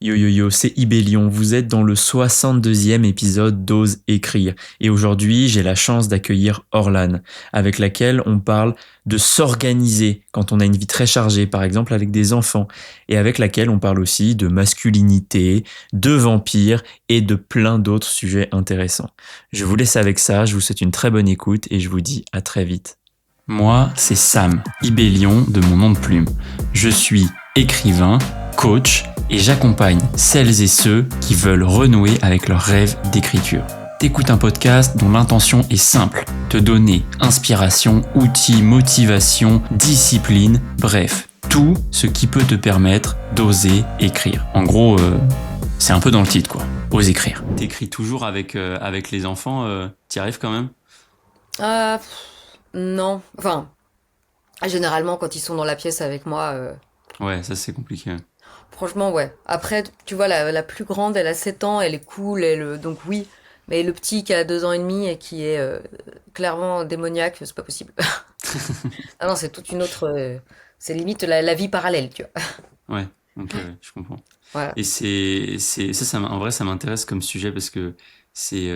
Yo yo yo, c'est Ibellion, vous êtes dans le 62e épisode d'Ose écrire. Et aujourd'hui, j'ai la chance d'accueillir Orlan, avec laquelle on parle de s'organiser quand on a une vie très chargée, par exemple avec des enfants, et avec laquelle on parle aussi de masculinité, de vampires et de plein d'autres sujets intéressants. Je vous laisse avec ça, je vous souhaite une très bonne écoute et je vous dis à très vite. Moi, c'est Sam, Ibellion de mon nom de plume. Je suis écrivain, coach et j'accompagne celles et ceux qui veulent renouer avec leur rêve d'écriture. T'écoutes un podcast dont l'intention est simple, te donner inspiration, outils, motivation, discipline, bref, tout ce qui peut te permettre d'oser écrire. En gros, c'est un peu dans le titre quoi, ose écrire. T'écris toujours avec les enfants, t'y arrives quand même? Non. Enfin, généralement, quand ils sont dans la pièce avec moi, Ouais, ça c'est compliqué. franchement, ouais. Après, tu vois, la plus grande, elle a 7 ans, elle est cool, donc oui. Mais le petit qui a 2 ans et demi et qui est clairement démoniaque, c'est pas possible. Ah non, c'est toute une autre. C'est limite la vie parallèle, tu vois. Ouais, ok, ouais, je comprends. Voilà. Et en vrai, ça m'intéresse comme sujet parce que c'est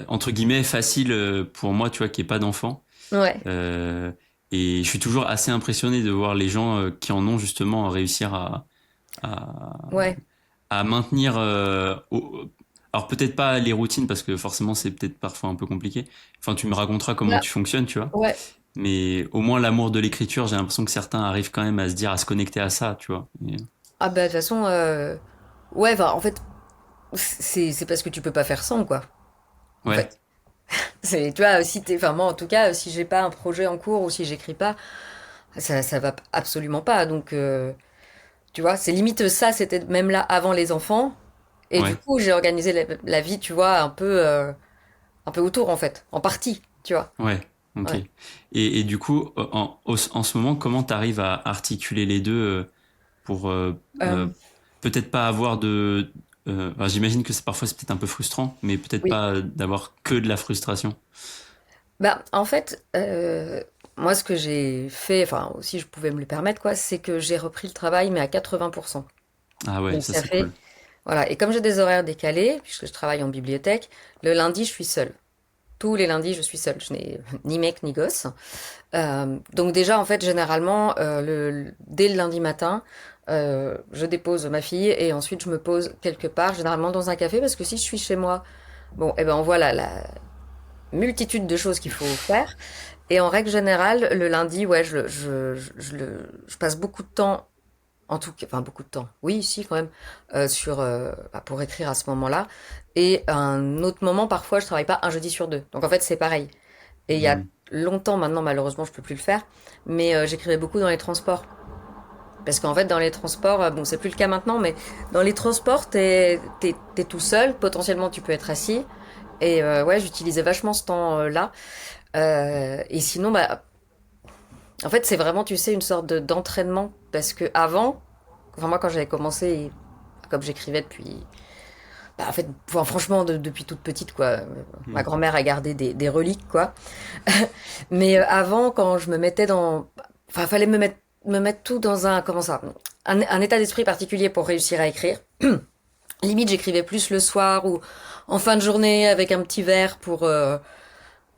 entre guillemets facile pour moi, tu vois, qui n'ai pas d'enfant. Ouais. Euh, et je suis toujours assez impressionné de voir les gens qui en ont justement réussir à, Ouais. à maintenir. Alors peut-être pas les routines parce que forcément c'est peut-être parfois un peu compliqué. Enfin, tu me raconteras comment Là, tu fonctionnes, tu vois. ouais. Mais au moins l'amour de l'écriture, j'ai l'impression que certains arrivent quand même à se dire, à se connecter à ça, tu vois. Ah bah, de toute façon, ouais, enfin, en fait, c'est parce que tu peux pas faire sans, quoi. En Ouais. fait. Tu vois, si t'es, enfin, moi, en tout cas, si j'ai pas un projet en cours ou si j'écris pas, ça va absolument pas. Donc, tu vois, c'est limite ça, c'était même là avant les enfants. Et du Ouais. coup, j'ai organisé la vie, tu vois, un peu autour, en fait, en partie, tu vois. Ouais, ok. Ouais. Et du coup, en ce moment, comment tu arrives à articuler les deux pour Euh, peut-être pas avoir de... enfin, j'imagine que parfois c'est peut-être un peu frustrant, mais peut-être oui. pas d'avoir que de la frustration. Bah, en fait, moi, ce que j'ai fait, enfin, aussi, je pouvais me le permettre, quoi, c'est que j'ai repris le travail, mais à 80%. Ah ouais, Donc, ça ça c'est fait, cool. voilà. Et comme j'ai des horaires décalés, puisque je travaille en bibliothèque, le lundi, je suis seule. Tous les lundis, je suis seule. Je n'ai ni mec ni gosse. Donc déjà, en fait, généralement, dès le lundi matin, je dépose ma fille et ensuite je me pose quelque part, généralement dans un café, parce que si je suis chez moi, bon, eh ben on voit la multitude de choses qu'il faut faire. Et en règle générale, le lundi, ouais, je passe beaucoup de temps, en tout cas, enfin beaucoup de temps, oui, si quand même, pour écrire à ce moment-là. Et un autre moment, parfois, je travaille pas un jeudi sur deux. Donc en fait, c'est pareil. Et il y a Hmm. longtemps maintenant, malheureusement, je peux plus le faire, mais j'écrivais beaucoup dans les transports. Parce qu'en fait, dans les transports, bon, c'est plus le cas maintenant, mais dans les transports, t'es tout seul, potentiellement tu peux être assis. Et ouais, j'utilisais vachement ce temps-là. Et sinon, bah, en fait, c'est vraiment, tu sais, une sorte d'entraînement. Parce que avant, enfin, moi, quand j'avais commencé, comme j'écrivais depuis, bah, en fait, enfin, franchement, depuis toute petite, quoi. Ma Hmm. grand-mère a gardé des reliques, quoi. Mais avant, quand je me mettais dans... Enfin, fallait me mettre tout dans un... Comment ça? Un état d'esprit particulier pour réussir à écrire. Limite, j'écrivais plus le soir ou en fin de journée avec un petit verre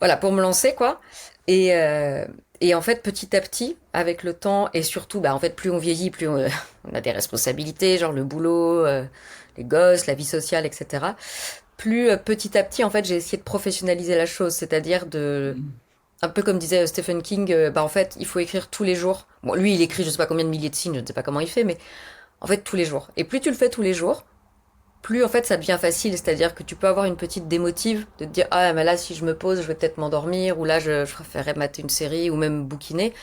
voilà, pour me lancer, quoi. Et, euh, et en fait, petit à petit, avec le temps, et surtout, bah, en fait, plus on vieillit, plus on a des responsabilités, genre le boulot, les gosses, la vie sociale, etc. Plus petit à petit, en fait, j'ai essayé de professionnaliser la chose, c'est-à-dire un peu comme disait Stephen King, bah en fait, il faut écrire tous les jours. Bon, lui, il écrit je sais pas combien de milliers de signes, je ne sais pas comment il fait, mais en fait, tous les jours. Et plus tu le fais tous les jours, plus en fait ça devient facile, c'est-à-dire que tu peux avoir une petite démotive de te dire ah mais là si je me pose je vais peut-être m'endormir ou là je préférerais mater une série ou même bouquiner.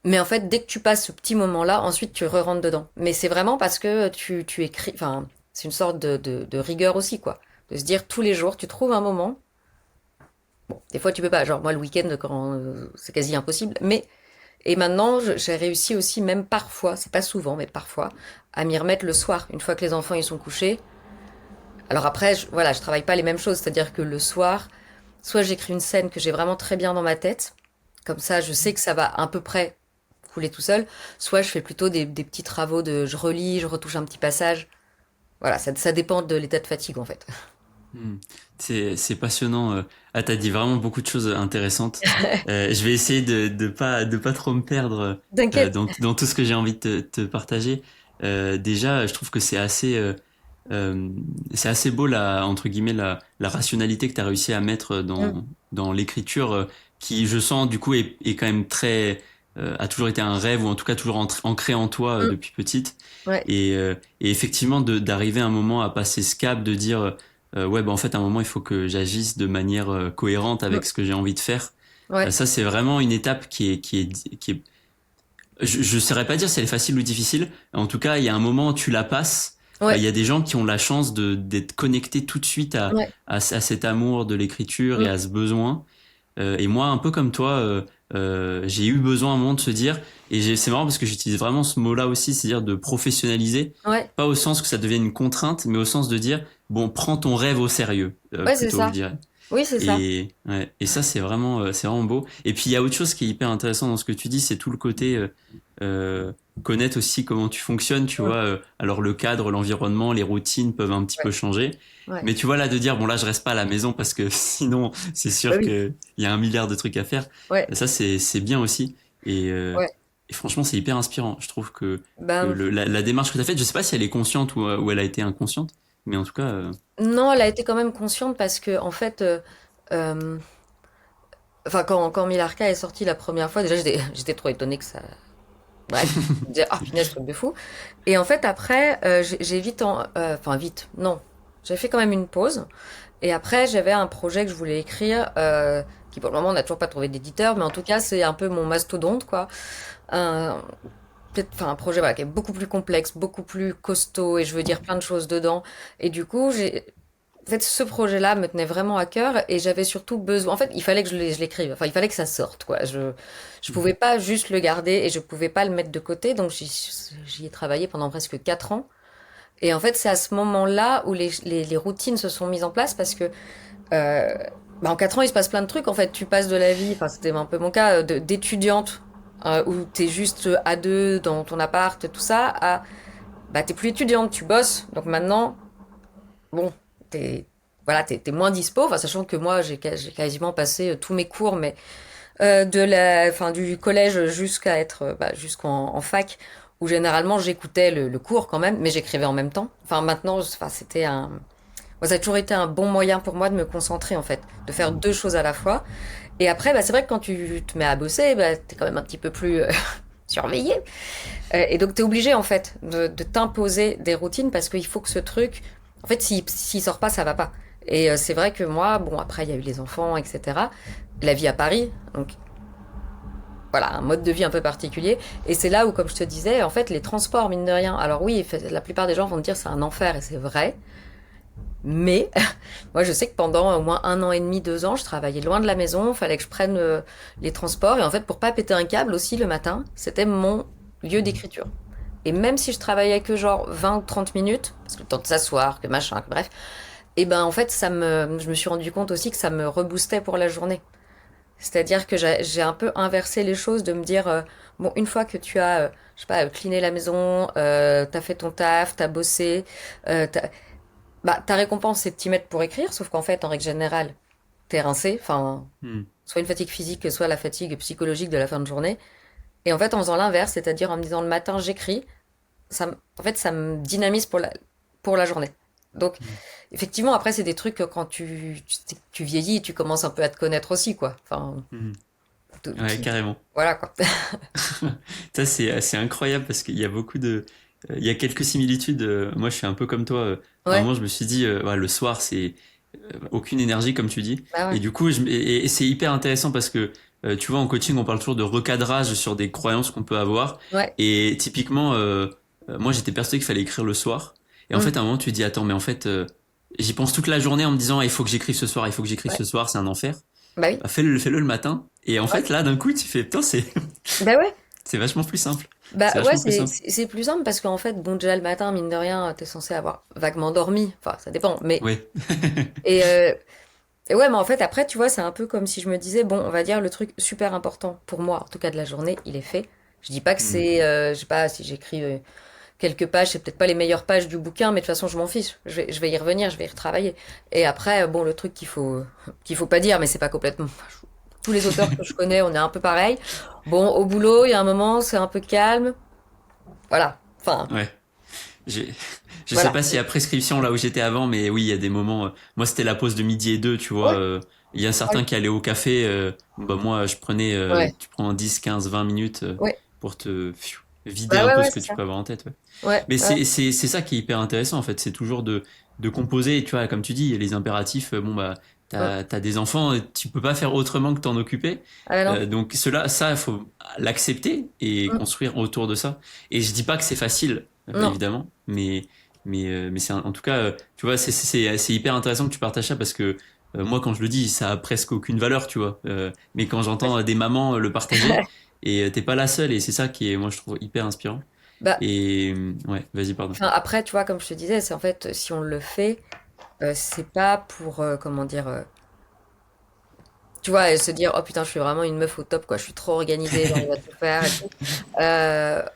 Mais en fait dès que tu passes ce petit moment-là, ensuite tu re-rentres dedans. Mais c'est vraiment parce que tu écris, enfin c'est une sorte de rigueur aussi quoi. De se dire tous les jours tu trouves un moment. Bon, des fois tu peux pas, genre moi le week-end quand c'est quasi impossible, mais et maintenant j'ai réussi aussi même parfois, c'est pas souvent mais parfois, à m'y remettre le soir, une fois que les enfants ils sont couchés. Alors après, voilà, je travaille pas les mêmes choses, c'est-à-dire que le soir, soit j'écris une scène que j'ai vraiment très bien dans ma tête, comme ça je sais que ça va à peu près couler tout seul, soit je fais plutôt des petits travaux je relis, je retouche un petit passage. Voilà, ça dépend de l'état de fatigue en fait. Hmm. C'est passionnant. Ah, t'as dit vraiment beaucoup de choses intéressantes. Je vais essayer de pas trop me perdre T'inquiète. dans tout ce que j'ai envie de te partager. Déjà, je trouve que euh, c'est assez beau entre guillemets la rationalité que tu as réussi à mettre Mm, dans l'écriture, qui je sens du coup est quand même très a toujours été un rêve ou en tout cas toujours ancré en toi mm, depuis petite. ouais, Et effectivement d'arriver à un moment à passer ce cap de dire ouais bah en fait à un moment il faut que j'agisse de manière cohérente mm, avec ce que j'ai envie de faire. ouais, Ça c'est vraiment une étape qui est je saurais pas dire si elle est facile ou difficile. En tout cas, il y a un moment où tu la passes. Il ouais, y a des gens qui ont la chance d'être connectés tout de suite ouais, à cet amour de l'écriture et mm, à ce besoin. Et moi, un peu comme toi, j'ai eu besoin à un moment de se dire, c'est marrant parce que j'utilise vraiment ce mot-là aussi, c'est-à-dire de professionnaliser, ouais, pas au sens que ça devienne une contrainte, mais au sens de dire, bon, prends ton rêve au sérieux, ouais, c'est plutôt, je ça. dirais. Oui, c'est ça. Et ça, c'est vraiment beau. Et puis, il y a autre chose qui est hyper intéressant dans ce que tu dis, c'est tout le côté euh, connaître aussi comment tu fonctionnes, tu Mm, vois. Alors, le cadre, l'environnement, les routines peuvent un petit ouais, peu changer. ouais, Mais tu vois, là, de dire, bon, là, je reste pas à la maison parce que sinon, c'est bah sûr oui, qu'il y a un milliard de trucs à faire. ouais, Ça, c'est bien aussi. Et, euh, ouais. et franchement, c'est hyper inspirant. Je trouve que Ben, la démarche que tu as faite, je sais pas si elle est consciente ou elle a été inconsciente, mais en tout cas, non, elle a été quand même consciente parce que, en fait, euh, enfin, quand Milarca est sorti la première fois, déjà, j'étais trop étonnée que ça. Bref, je me disais, ah, punaise, truc de fou. Et en fait, après, j'ai vite, enfin, vite, non. J'ai fait quand même une pause. Et après, j'avais un projet que je voulais écrire, qui pour le moment, on n'a toujours pas trouvé d'éditeur, mais en tout cas, c'est un peu mon mastodonte, quoi. Un, peut-être, enfin, un projet, voilà, qui est beaucoup plus complexe, beaucoup plus costaud, et je veux dire plein de choses dedans. Et du coup, en fait, ce projet-là me tenait vraiment à cœur et j'avais surtout besoin. En fait, il fallait que je l'écrive. Enfin, il fallait que ça sorte, quoi. Je pouvais pas juste le garder et je pouvais pas le mettre de côté. Donc, j'y ai travaillé pendant presque 4 ans. Et en fait, c'est à ce moment-là où les routines se sont mises en place parce que, bah, en 4 ans, il se passe plein de trucs. En fait, tu passes de la vie, enfin, c'était un peu mon cas, d'étudiante, où t'es juste à deux dans ton appart, tout ça, à, bah, t'es plus étudiante, tu bosses. Donc maintenant, bon, t'es voilà, t'es moins dispo, enfin, sachant que moi j'ai quasiment passé tous mes cours, mais enfin, du collège jusqu'à être jusqu'en en fac, où généralement j'écoutais le cours quand même, mais j'écrivais en même temps. Enfin maintenant, enfin, ça a toujours été un bon moyen pour moi de me concentrer en fait, de faire deux choses à la fois. Et après, bah, c'est vrai que quand tu te mets à bosser, bah, t'es quand même un petit peu plus surveillé. Et donc, tu es obligé, en fait, de t'imposer des routines parce qu'il faut que ce truc, en fait, s'il sort pas, ça va pas. Et c'est vrai que moi, bon, après, il y a eu les enfants, etc. La vie à Paris, donc voilà, un mode de vie un peu particulier. Et c'est là où, comme je te disais, en fait, les transports, mine de rien, alors oui, la plupart des gens vont te dire c'est un enfer, et c'est vrai. Mais moi, je sais que pendant au moins 1 an et demi, 2 ans, je travaillais loin de la maison, fallait que je prenne les transports. Et en fait, pour pas péter un câble aussi le matin, c'était mon lieu d'écriture. Et même si je travaillais que genre 20 ou 30 minutes, parce que le temps de s'asseoir, que machin, que bref, et ben en fait, je me suis rendu compte aussi que ça me reboostait pour la journée. C'est-à-dire que j'ai un peu inversé les choses de me dire, bon, une fois que tu as, je sais pas, cleané la maison, t'as fait ton taf, t'as bossé, bah, ta récompense, c'est de t'y mettre pour écrire, sauf qu'en fait, en règle générale, t'es rincé, enfin, hmm. soit une fatigue physique, soit la fatigue psychologique de la fin de journée. Et en fait, en faisant l'inverse, c'est-à-dire en me disant le matin, j'écris, en fait, ça me dynamise pour la journée. Donc, effectivement, après, c'est des trucs que quand tu vieillis, tu commences un peu à te connaître aussi, quoi. Enfin, Hmm. Ouais, carrément. voilà, quoi. Ça, c'est incroyable parce qu'il y a il y a quelques similitudes. Moi, je suis un peu comme toi. À un Ouais, moment, je me suis dit, ouais, le soir, c'est aucune énergie, comme tu dis. bah Et ouais, du coup, et c'est hyper intéressant parce que, tu vois, en coaching, on parle toujours de recadrage sur des croyances qu'on peut avoir. ouais. Et typiquement, moi, j'étais persuadé qu'il fallait écrire le soir. Et en Mm. fait, à un moment, tu te dis, attends, mais en fait, j'y pense toute la journée en me disant, ah, il faut que j'écrive ce soir, il faut que j'écrive Ouais, ce soir, c'est un enfer. bah oui, Bah, fais-le le matin. Et en ouais. fait, là, d'un coup, tu fais, putain, Bah ouais. c'est vachement plus simple. C'est Bah ouais, vachement plus simple. c'est plus simple parce qu'en fait, bon, déjà le matin, mine de rien, t'es censé avoir vaguement dormi. Enfin, ça dépend. Ouais. Et, euh, et ouais, mais en fait, après, tu vois, c'est un peu comme si je me disais, bon, on va dire le truc super important pour moi, en tout cas de la journée, il est fait. Je dis pas que Mhm. je sais pas, si j'écris quelques pages, c'est peut-être pas les meilleures pages du bouquin, mais de toute façon, je m'en fiche. Je vais y revenir, je vais y retravailler. Et après, bon, le truc qu'il faut pas dire, mais c'est pas complètement. Tous les auteurs que je connais, on est un peu pareil. Bon, au boulot, il y a un moment, c'est un peu calme. Voilà. Enfin, Ouais. J'ai- Je sais voilà. pas s'il y a prescription là où j'étais avant, mais oui, il y a des moments. Moi, c'était la pause de midi et deux, tu vois. Ouais, Il y a certains qui allaient au café. Bah, moi, je prenais. ouais, Tu prends 10, 15, 20 minutes ouais. pour te vider Bah un ouais, peu ouais, ce que c'est tu ça. peux avoir en tête. Ouais. Ouais, Mais ouais. c'est ça qui est hyper intéressant, en fait. C'est toujours de composer. Tu vois, comme tu dis, les impératifs, bon, bah, Mm. t'as des enfants, tu peux pas faire autrement que t'en occuper. Ah ben non. Donc, ça, il faut l'accepter et Mm. construire autour de ça. Et je dis pas que c'est facile, Non. évidemment, mais c'est en tout cas, tu vois, c'est hyper intéressant que tu partages ça parce que moi, quand je le dis, ça a presque aucune valeur, tu vois. Mais quand j'entends des mamans le partager, et t'es pas la seule, et c'est ça qui est, moi, je trouve hyper inspirant. Bah, Et ouais, vas-y, pardon. enfin, après, tu vois, comme je te disais, c'est en fait, si on le fait, c'est pas pour, comment dire, tu vois, et se dire, oh putain, je suis vraiment une meuf au top, quoi, je suis trop organisée, j'arrive à tout faire et tout.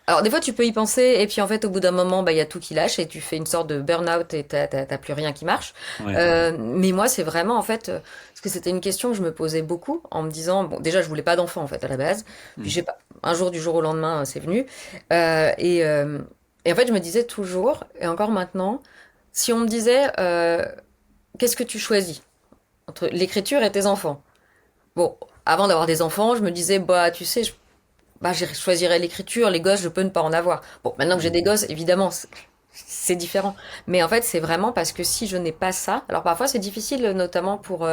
Alors, des fois, tu peux y penser, et puis en fait, au bout d'un moment, bah, il y a tout qui lâche, et tu fais une sorte de burn-out, et t'as plus rien qui marche. Ouais. Mais moi, c'est vraiment, en fait, parce que c'était une question que je me posais beaucoup, en me disant, bon, déjà, je voulais pas d'enfant, en fait, à la base, puis Hmm. j'ai pas, un jour, du jour au lendemain, c'est venu, Euh, et, euh, et en fait, je me disais toujours, et encore maintenant, si on me disait, qu'est-ce que tu choisis entre l'écriture et tes enfants? Bon, avant d'avoir des enfants, je me disais, bah, tu sais, bah, je choisirais l'écriture, les gosses, je peux ne pas en avoir. Bon, maintenant que j'ai Hmm. des gosses, évidemment, c'est différent. Mais en fait, c'est vraiment parce que si je n'ai pas ça, alors parfois c'est difficile, notamment pour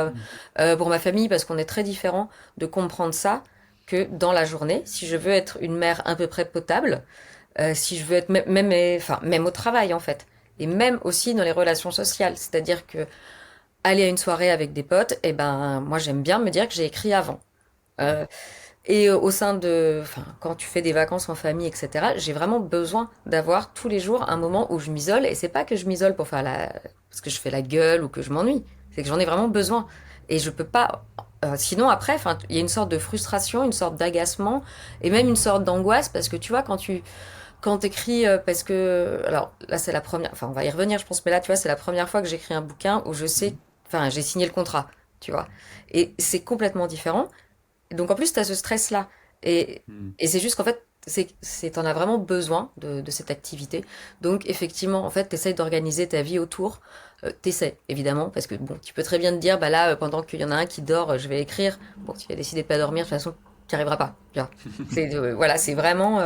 ma famille, parce qu'on est très différents, de comprendre ça, que dans la journée, si je veux être une mère à peu près potable, si je veux être enfin, même au travail, en fait, et même aussi dans les relations sociales, c'est-à-dire que aller à une soirée avec des potes, et ben, moi j'aime bien me dire que j'ai écrit avant. Ouais. Euh, et au sein de, enfin, quand tu fais des vacances en famille, etc., j'ai vraiment besoin d'avoir tous les jours un moment où je m'isole. Et c'est pas que je m'isole pour faire parce que je fais la gueule ou que je m'ennuie. C'est que j'en ai vraiment besoin. Et je peux pas, sinon après, enfin, il y a une sorte de frustration, une sorte d'agacement et même une sorte d'angoisse parce que tu vois, quand t'écris, parce que, alors là, c'est la première, enfin, on va y revenir, je pense, mais là, tu vois, c'est la première fois que j'écris un bouquin où je sais, enfin, j'ai signé le contrat, tu vois. Et c'est complètement différent. Donc en plus, tu as ce stress-là. Et, Hmm. et c'est juste qu'en fait, t'en as vraiment besoin de cette activité. Donc effectivement, en fait, t'essayes d'organiser ta vie autour. T'essaies, évidemment, parce que bon, tu peux très bien te dire, bah là, pendant qu'il y en a un qui dort, je vais écrire. Bon, si tu as décidé de pas dormir, de toute façon, tu n'y arriveras pas. Tu vois. Voilà, c'est vraiment,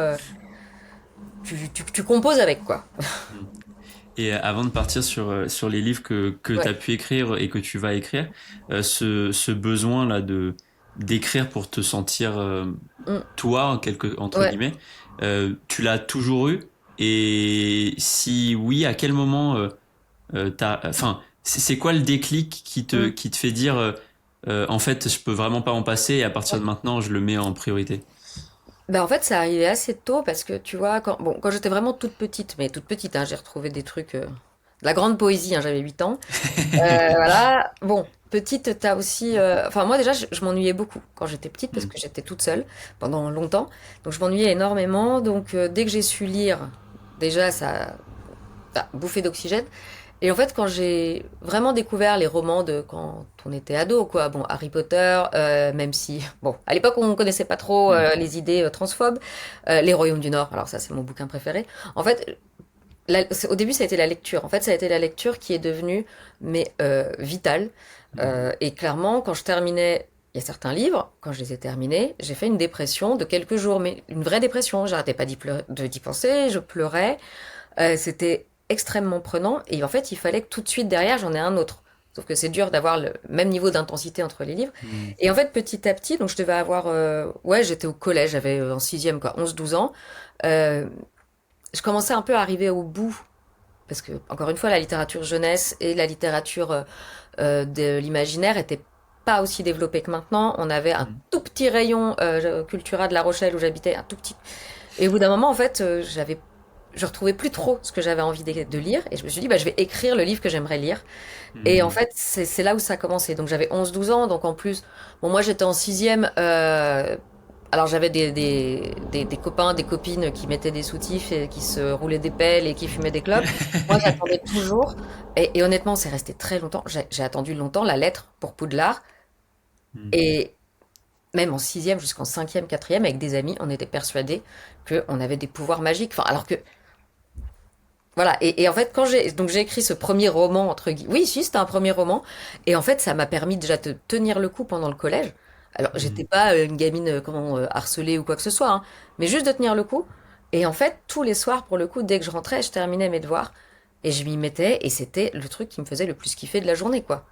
tu composes avec, quoi. Hmm. Et avant de partir sur les livres que tu Ouais. as pu écrire et que tu vas écrire, ce besoin-là d'écrire pour te sentir Mm. toi, entre Ouais. guillemets, tu l'as toujours eu? Et si oui, à quel moment enfin, c'est quoi le déclic Mm. qui te fait dire en fait, je peux vraiment pas en passer et à partir Ouais. de maintenant, je le mets en priorité? Ben en fait, ça arrivait assez tôt parce que tu vois, quand j'étais vraiment toute petite, mais toute petite, hein, j'ai retrouvé des trucs, de la grande poésie, hein, j'avais 8 ans. Voilà. Bon, petite, t'as aussi. Enfin, moi déjà, je m'ennuyais beaucoup quand j'étais petite parce Hmm. que j'étais toute seule pendant longtemps. Donc, je m'ennuyais énormément. Donc, dès que j'ai su lire, déjà, ça bouffé d'oxygène. Et en fait, quand j'ai vraiment découvert les romans de quand on était ado, quoi. Bon, Harry Potter, même si, bon, à l'époque, on connaissait pas trop Hmm. les idées transphobes. Les Royaumes du Nord, alors ça, c'est mon bouquin préféré. En fait, au début, ça a été la lecture. En fait, ça a été la lecture qui est devenue mais vitale. Et clairement, quand je terminais, il y a certains livres, quand je les ai terminés, j'ai fait une dépression de quelques jours, mais une vraie dépression. J'arrêtais pas d'y penser, je pleurais. C'était extrêmement prenant. Et en fait, il fallait que tout de suite derrière, j'en ai un autre. Sauf que c'est dur d'avoir le même niveau d'intensité entre les livres. Hmm. Et en fait, petit à petit, donc je devais avoir... ouais, j'étais au collège, j'avais en sixième, quoi, 11 12 ans. Euh, je commençais un peu à arriver au bout parce que, encore une fois, la littérature jeunesse et la littérature de l'imaginaire étaient pas aussi développées que maintenant. On avait un Hmm. tout petit rayon Cultura de La Rochelle où j'habitais, un tout petit. Et au bout d'un moment, en fait, je retrouvais plus trop ce que j'avais envie de lire. Et je me suis dit, bah, je vais écrire le livre que j'aimerais lire. Et en Hmm. fait, c'est là où ça a commencé. Donc j'avais 11 12 ans. Donc en plus, bon, moi j'étais en sixième. Alors j'avais des copains, des copines qui mettaient des soutifs et qui se roulaient des pelles et qui fumaient des clopes. Moi j'attendais toujours et honnêtement c'est resté très longtemps. J'ai attendu longtemps la lettre pour Poudlard Hmm. et même en sixième jusqu'en cinquième, quatrième avec des amis on était persuadés qu'on avait des pouvoirs magiques. Enfin alors que voilà et en fait quand j'ai écrit ce premier roman entre guillemets. Oui si c'était un premier roman et en fait ça m'a permis déjà de tenir le coup pendant le collège. Alors, j'étais Hmm. pas une gamine harcelée ou quoi que ce soit, hein, mais juste de tenir le coup. Et en fait, tous les soirs, pour le coup, dès que je rentrais, je terminais mes devoirs et je m'y mettais et c'était le truc qui me faisait le plus kiffer de la journée, quoi.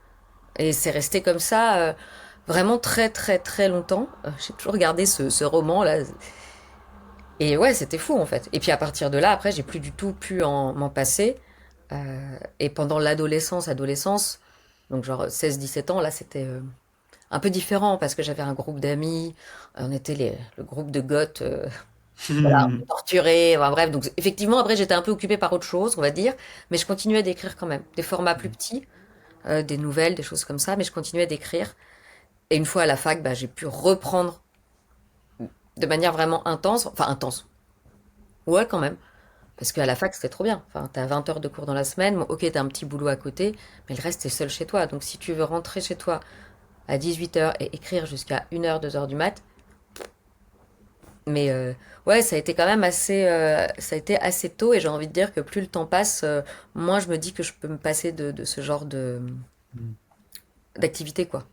Et c'est resté comme ça vraiment très très très longtemps. J'ai toujours gardé ce roman là. Et ouais, c'était fou en fait. Et puis à partir de là, après, j'ai plus du tout pu m'en passer. Et pendant adolescence, donc genre 16-17 ans, là, c'était un peu différent parce que j'avais un groupe d'amis, on était le groupe de goths, voilà, un peu torturés, enfin, bref. Donc effectivement, après, j'étais un peu occupée par autre chose, on va dire, mais je continuais d'écrire quand même, des formats plus petits, des nouvelles, des choses comme ça, mais je continuais d'écrire. Et une fois à la fac, bah, j'ai pu reprendre de manière vraiment intense, enfin intense, ouais quand même. Parce qu'à la fac, c'était trop bien. Enfin, t'as 20 heures de cours dans la semaine. Bon, ok, t'as un petit boulot à côté, mais le reste, t'es seul chez toi. Donc, si tu veux rentrer chez toi à 18 heures et écrire jusqu'à 1 heure, 2 heures du mat, mais ouais, ça a été quand même ça a été assez tôt et j'ai envie de dire que plus le temps passe, moins je me dis que je peux me passer de ce genre d'activité, quoi.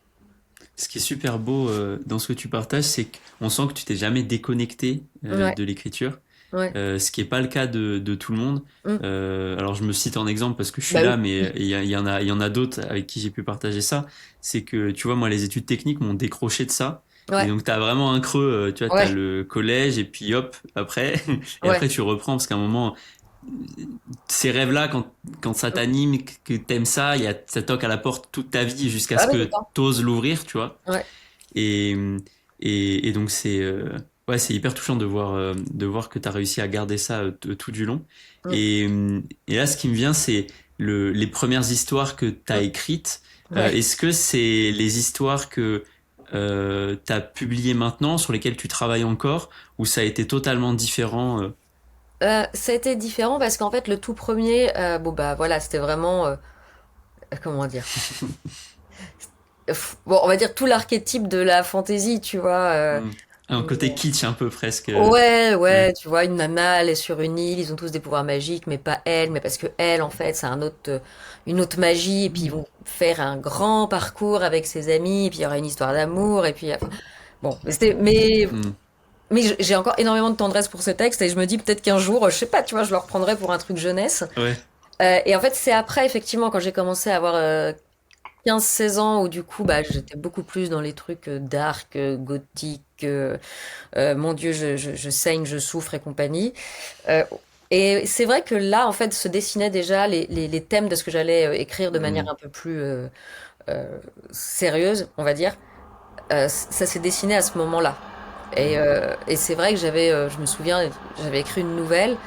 Ce qui est super beau dans ce que tu partages, c'est qu'on sent que tu t'es jamais déconnecté Ouais, de l'écriture. ouais. Ce qui est pas le cas de tout le monde. Mm. Alors je me cite en exemple parce que je suis Bah là, oui. mais il y en a d'autres avec qui j'ai pu partager ça. C'est que tu vois, moi, les études techniques m'ont décroché de ça. Et Ouais, donc tu as vraiment un creux, tu vois, tu as ouais, le collège et puis hop, après, et ouais. après tu reprends parce qu'à un moment, ces rêves-là, quand ça t'anime, que t'aimes ça, ça toque à la porte toute ta vie jusqu'à Ah ce oui, tout le que temps. t'oses l'ouvrir, tu vois. Ouais. Et, et donc ouais, c'est hyper touchant de voir que tu as réussi à garder ça tout du long. Mm. Et là, ce qui me vient, c'est les premières histoires que tu as Mm. écrites. Ouais. Est-ce que c'est les histoires que tu as publiées maintenant, sur lesquelles tu travailles encore, ou ça a été totalement différent Ça a été différent parce qu'en fait, le tout premier, bon bah voilà, c'était vraiment, comment dire, bon, on va dire tout l'archétype de la fantaisie, tu vois. Hmm. Un côté kitsch un peu presque. Ouais, Ouais. ouais, tu vois, une nana, elle est sur une île, ils ont tous des pouvoirs magiques, mais pas elle, mais parce que elle, en fait, c'est une autre magie, et puis ils vont faire un grand parcours avec ses amis, et puis il y aura une histoire d'amour, et puis, enfin, bon, Hmm. mais j'ai encore énormément de tendresse pour ce texte, et je me dis peut-être qu'un jour, je sais pas, tu vois, je le reprendrai pour un truc jeunesse. Ouais. Et en fait, c'est après, effectivement, quand j'ai commencé à avoir 15-16 ans, où du coup, bah, j'étais beaucoup plus dans les trucs dark, gothique, mon Dieu, je saigne, je souffre et compagnie. Euh, et c'est vrai que là, en fait, se dessinaient déjà les thèmes de ce que j'allais écrire de manière Hmm. un peu plus sérieuse, on va dire. Ça s'est dessiné à ce moment-là. Et c'est vrai que je me souviens, j'avais écrit une nouvelle.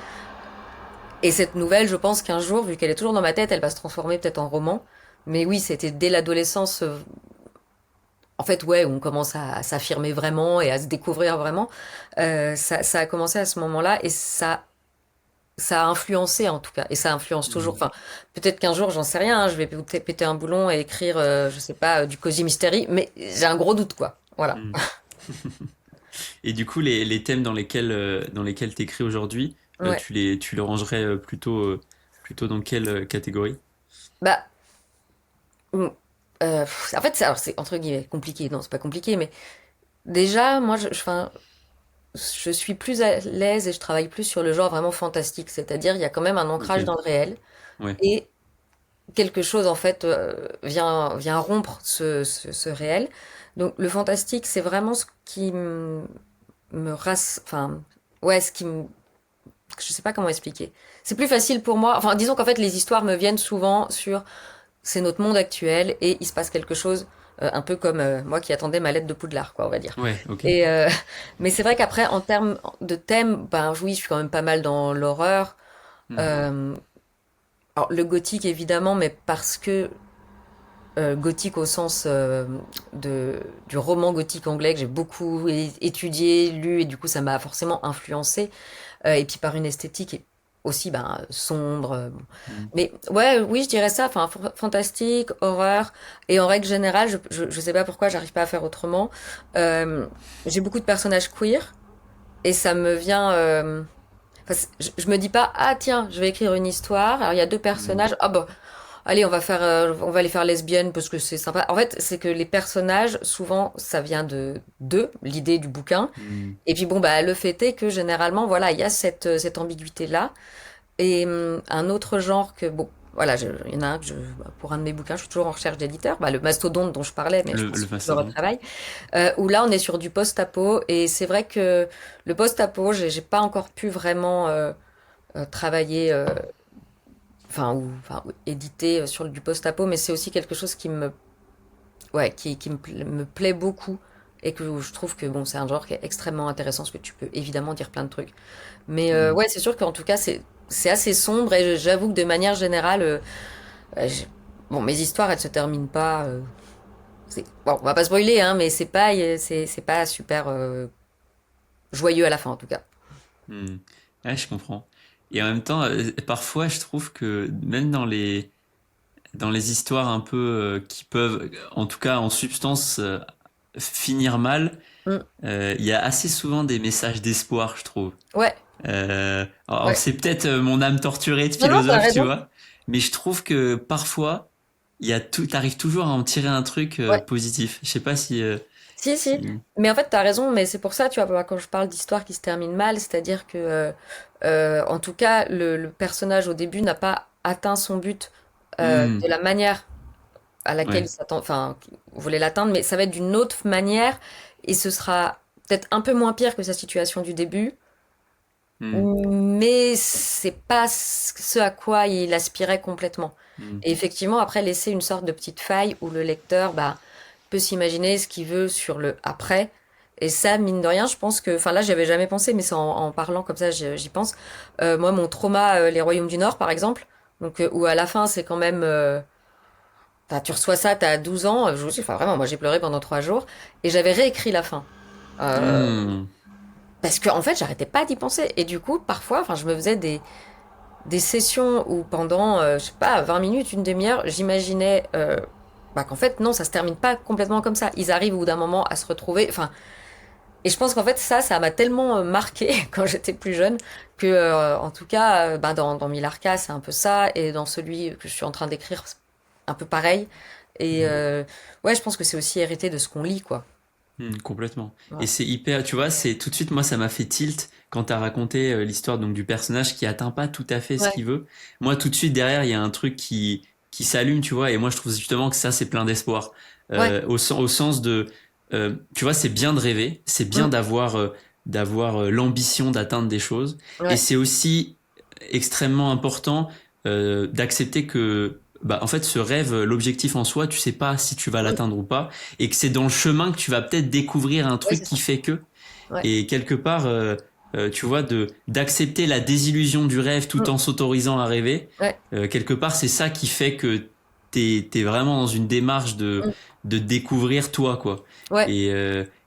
Et cette nouvelle, je pense qu'un jour, vu qu'elle est toujours dans ma tête, elle va se transformer peut-être en roman. Mais oui, c'était dès l'adolescence, en fait, ouais, où on commence à s'affirmer vraiment et à se découvrir vraiment. Ça a commencé à ce moment-là et ça a influencé en tout cas. Et ça influence toujours. Hmm. Enfin, peut-être qu'un jour, j'en sais rien, hein, je vais peut-être péter un boulon et écrire, je sais pas, du Cozy Mystery, mais j'ai un gros doute, quoi. Voilà. Hmm. Et du coup, les thèmes dans lesquels tu écris aujourd'hui, Ouais. tu les rangerais plutôt dans quelle catégorie? Bah, mm, en fait, alors c'est entre guillemets compliqué. Non, c'est pas compliqué, mais déjà, moi, enfin, je suis plus à l'aise et je travaille plus sur le genre vraiment fantastique. C'est-à-dire, il y a quand même un Ok, ancrage dans le réel ouais. et quelque chose, en fait, vient rompre ce réel. Donc, le fantastique, c'est vraiment ce qui me enfin, ouais, je sais pas comment expliquer. C'est plus facile pour moi. Enfin, disons qu'en fait, les histoires me viennent souvent sur c'est notre monde actuel et il se passe quelque chose un peu comme moi qui attendais ma lettre de Poudlard, quoi, on va dire. Ouais, ok. Et mais c'est vrai qu'après, en termes de thème, ben oui, je suis quand même pas mal dans l'horreur. Hmm. Euh, alors le gothique évidemment, mais parce que gothique au sens du roman gothique anglais que j'ai beaucoup étudié, lu, et du coup ça m'a forcément influencé. Et puis par une esthétique aussi ben, sombre. Bon. Mm. Mais ouais, oui, je dirais ça, enfin, fantastique, horreur. Et en règle générale, je sais pas pourquoi j'arrive pas à faire autrement. Euh, j'ai beaucoup de personnages queer et ça me vient. Enfin, je me dis pas, ah tiens, je vais écrire une histoire. Alors il y a deux Mm. personnages. Ah bah, allez, on va les faire lesbiennes parce que c'est sympa. En fait, c'est que les personnages, souvent, ça vient de d'eux, l'idée du bouquin. Mm. Et puis bon, bah, le fait est que généralement, voilà, il y a cette ambiguïté-là. Et un autre genre que, bon, voilà, il y en a un que pour un de mes bouquins, je suis toujours en recherche d'éditeur, bah, le mastodonte dont je parlais, mais je pense Le que je le mastodonte. retravaille, où là, on est sur du post-apo, et c'est vrai que le post-apo, j'ai pas encore pu vraiment travailler, ou éditer sur du post-apo, mais c'est aussi quelque chose qui me plaît beaucoup, et que je trouve que, bon, c'est un genre qui est extrêmement intéressant, parce que tu peux évidemment dire plein de trucs. Mais Mm. ouais, c'est sûr qu'en tout cas, c'est assez sombre et j'avoue que de manière générale, euh, j'ai- bon, mes histoires, elles se terminent pas. Bon, on va pas spoiler, hein, mais c'est pas super joyeux à la fin, en tout cas. Mm. Ouais, je comprends. Et en même temps, parfois, je trouve que même dans les histoires un peu qui peuvent, en tout cas en substance, finir mal, Mm. il y a assez souvent des messages d'espoir, je trouve. Ouais, Alors ouais. c'est peut-être mon âme torturée de Non, non, t'as philosophe, tu raison. vois, mais je trouve que parfois, t'arrives toujours à en tirer un truc Ouais. positif. Je sais pas si, Si, si. si... Mais en fait, t'as raison, mais c'est pour ça, tu vois, quand je parle d'histoire qui se termine mal, c'est-à-dire que, en tout cas, le personnage au début n'a pas atteint son but Hmm, de la manière à laquelle il ouais. s'attend, enfin, il voulait l'atteindre, mais ça va être d'une autre manière et ce sera peut-être un peu moins pire que sa situation du début, Hmm, mais c'est pas ce à quoi il aspirait complètement. hmm, Et effectivement, après, laisser une sorte de petite faille où le lecteur, bah, peut s'imaginer ce qu'il veut sur le après. Et ça, mine de rien, je pense que, enfin là, j'y avais jamais pensé, mais c'est en parlant comme ça, j'y pense. Moi, mon trauma, les Royaumes du Nord, par exemple, donc où à la fin, c'est quand même enfin, tu reçois ça, t'as 12 ans, je vous dis, enfin vraiment, moi j'ai pleuré pendant 3 jours, et j'avais réécrit la fin. Euh, hmm. Parce que en fait, j'arrêtais pas d'y penser. Et du coup, parfois, enfin, je me faisais des sessions où pendant, je sais pas, 20 minutes, une demi-heure, j'imaginais bah, qu'en fait, non, ça se termine pas complètement comme ça. Ils arrivent au bout d'un moment à se retrouver. Enfin, et je pense qu'en fait, ça m'a tellement marqué quand j'étais plus jeune que, en tout cas, bah, dans Milarca, c'est un peu ça, et dans celui que je suis en train d'écrire, c'est un peu pareil. Et ouais, je pense que c'est aussi hérité de ce qu'on lit, quoi. Complètement. Et Ouais. c'est hyper, tu vois, c'est tout de suite, moi, ça m'a fait tilt quand t'as raconté l'histoire donc du personnage qui atteint pas tout à fait ce Ouais, qu'il veut. Moi, tout de suite derrière, il y a un truc qui s'allume, tu vois. Et moi, je trouve justement que ça, c'est plein d'espoir. ouais, Au sens de, tu vois, c'est bien de rêver, c'est bien mm, d'avoir l'ambition d'atteindre des choses. Et ouais, c'est aussi extrêmement important d'accepter que, bah, en fait, ce rêve, l'objectif en soi, tu sais pas si tu vas mm, l'atteindre ou pas et que c'est dans le chemin que tu vas peut-être découvrir un ouais, truc c'est qui ça. fait que Ouais, et quelque part tu vois de d'accepter la désillusion du rêve tout mm, en s'autorisant à rêver ouais, quelque part c'est ça qui fait que t'es vraiment dans une démarche mm, de découvrir toi quoi ouais,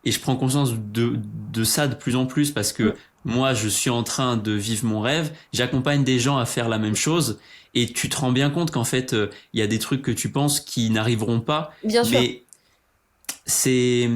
et je prends conscience de ça de plus en plus parce que mm, moi je suis en train de vivre mon rêve j'accompagne des gens à faire la même chose et tu te rends bien compte qu'en fait il y a des trucs que tu penses qui n'arriveront pas bien sûr. mais c'est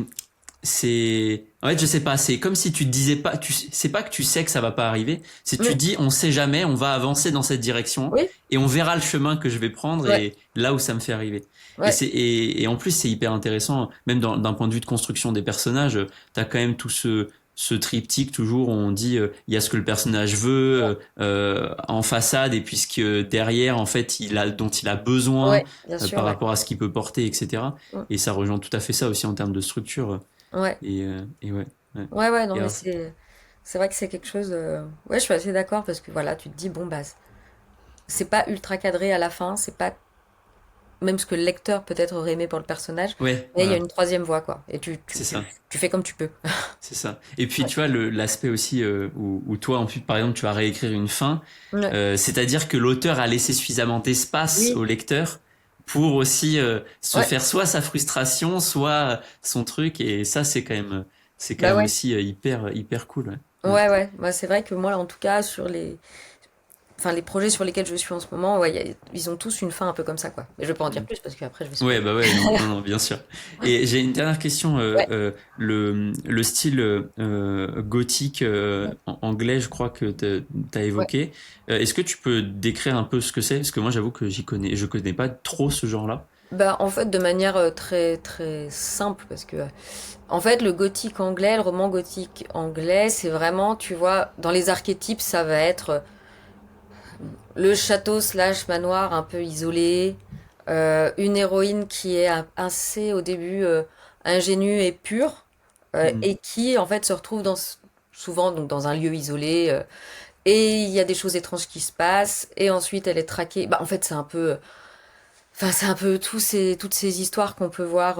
en fait je sais pas c'est comme si tu te disais pas c'est pas que tu sais que ça va pas arriver c'est tu Mm, dis on sait jamais on va avancer dans cette direction oui, et on verra le chemin que je vais prendre ouais, et là où ça me fait arriver ouais, et en plus c'est hyper intéressant même d'un point de vue de construction des personnages t'as quand même tout ce triptyque toujours où on dit il y a ce que le personnage veut en façade et puis ce que derrière en fait dont il a besoin ouais, bien sûr, par ouais. rapport à ce qu'il peut porter etc Mm, et ça rejoint tout à fait ça aussi en termes de structure ouais, et ouais, ouais. ouais, ouais, non, Et mais alors, c'est vrai que c'est quelque chose. Ouais, je suis assez d'accord parce que voilà, tu te dis, bon, bah, c'est pas ultra cadré à la fin, c'est pas même ce que le lecteur peut-être aurait aimé pour le personnage, ouais, mais il y a une voilà, troisième voie, quoi. Et c'est ça, tu fais comme tu peux. c'est ça. Et puis Ouais. tu vois l'aspect aussi où toi ensuite par exemple tu vas réécrire une fin, Ouais. c'est-à-dire que l'auteur a laissé suffisamment d'espace Oui, au lecteur pour aussi se Ouais, faire soit sa frustration, soit son truc. Et ça, c'est quand bah même ouais. aussi hyper cool. Ouais. Ouais. Ouais, ouais. Bah, c'est vrai que moi, en tout cas, enfin, les projets sur lesquels je suis en ce moment, ouais, ils ont tous une fin un peu comme ça, quoi. Mais je vais pas en dire plus parce qu'après, je vais Ouais, spoiler. bah ouais, non, non, non, bien sûr. Et j'ai une dernière question. Ouais. Le style gothique anglais, je crois que t'as Ouais. évoqué. Est-ce que tu peux décrire un peu ce que c'est? Parce que moi, j'avoue que je connais pas trop ce genre-là. Bah, en fait, de manière très très simple, parce que en fait, le gothique anglais, le roman gothique anglais, c'est vraiment, tu vois, dans les archétypes, ça va être le château slash manoir un peu isolé, une héroïne qui est assez au début ingénue et pure, Hmm. et qui en fait se retrouve souvent donc dans un lieu isolé, et il y a des choses étranges qui se passent, et ensuite elle est traquée. Bah, en fait, c'est un peu toutes ces histoires qu'on peut voir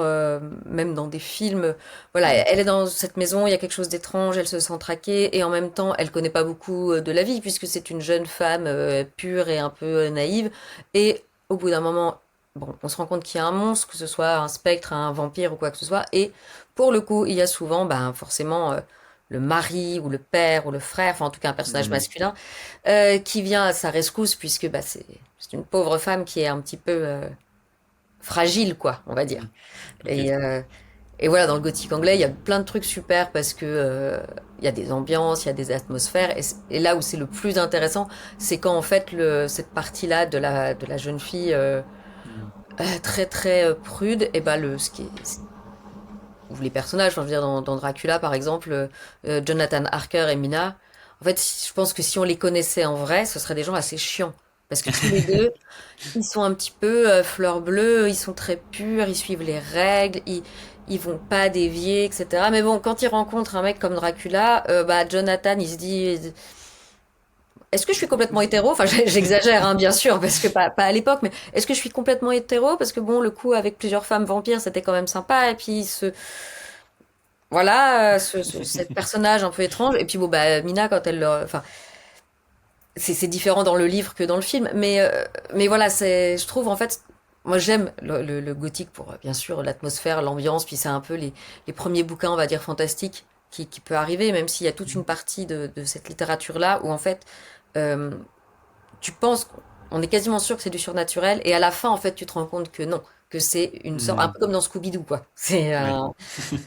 même dans des films. Voilà, elle est dans cette maison, il y a quelque chose d'étrange, elle se sent traquée et en même temps, elle connaît pas beaucoup de la vie puisque c'est une jeune femme pure et un peu naïve. Et au bout d'un moment, bon, on se rend compte qu'il y a un monstre, que ce soit un spectre, un vampire ou quoi que ce soit. Et pour le coup, il y a souvent, ben, forcément, le mari ou le père ou le frère, enfin en tout cas un personnage Hmm. masculin, qui vient à sa rescousse puisque bah, c'est une pauvre femme qui est un petit peu fragile, quoi, on va dire. Ok. Et, euh, et voilà, dans le gothique anglais, il y a plein de trucs super parce que il y a des ambiances, il y a des atmosphères. Et là où c'est le plus intéressant, c'est quand en fait cette partie-là de la jeune fille Hmm. très très prude, et ben ou les personnages, enfin, je veux dire dans Dracula par exemple, Jonathan Harker et Mina. En fait, je pense que si on les connaissait en vrai, ce seraient des gens assez chiants. Parce que tous les deux, ils sont un petit peu fleurs bleues, ils sont très purs, ils suivent les règles, ils vont pas dévier, etc. Mais bon, quand ils rencontrent un mec comme Dracula, bah Jonathan, il se dit, est-ce que je suis complètement hétéro? Enfin, j'exagère, hein, bien sûr, parce que pas à l'époque, mais est-ce que je suis complètement hétéro? Parce que bon, le coup avec plusieurs femmes vampires, c'était quand même sympa. Et puis voilà, cet personnage un peu étrange. Et puis bon, bah Mina, quand enfin, c'est différent dans le livre que dans le film, mais voilà, je trouve en fait, moi j'aime le gothique pour bien sûr l'atmosphère, l'ambiance, puis c'est un peu les premiers bouquins, on va dire fantastiques, qui peut arriver, même s'il y a toute une partie de cette littérature-là où en fait, euh, tu penses, on est quasiment sûr que c'est du surnaturel, et à la fin en fait, tu te rends compte que non, que c'est une sorte, un Hmm. peu comme dans Scooby-Doo quoi. C'est Ouais.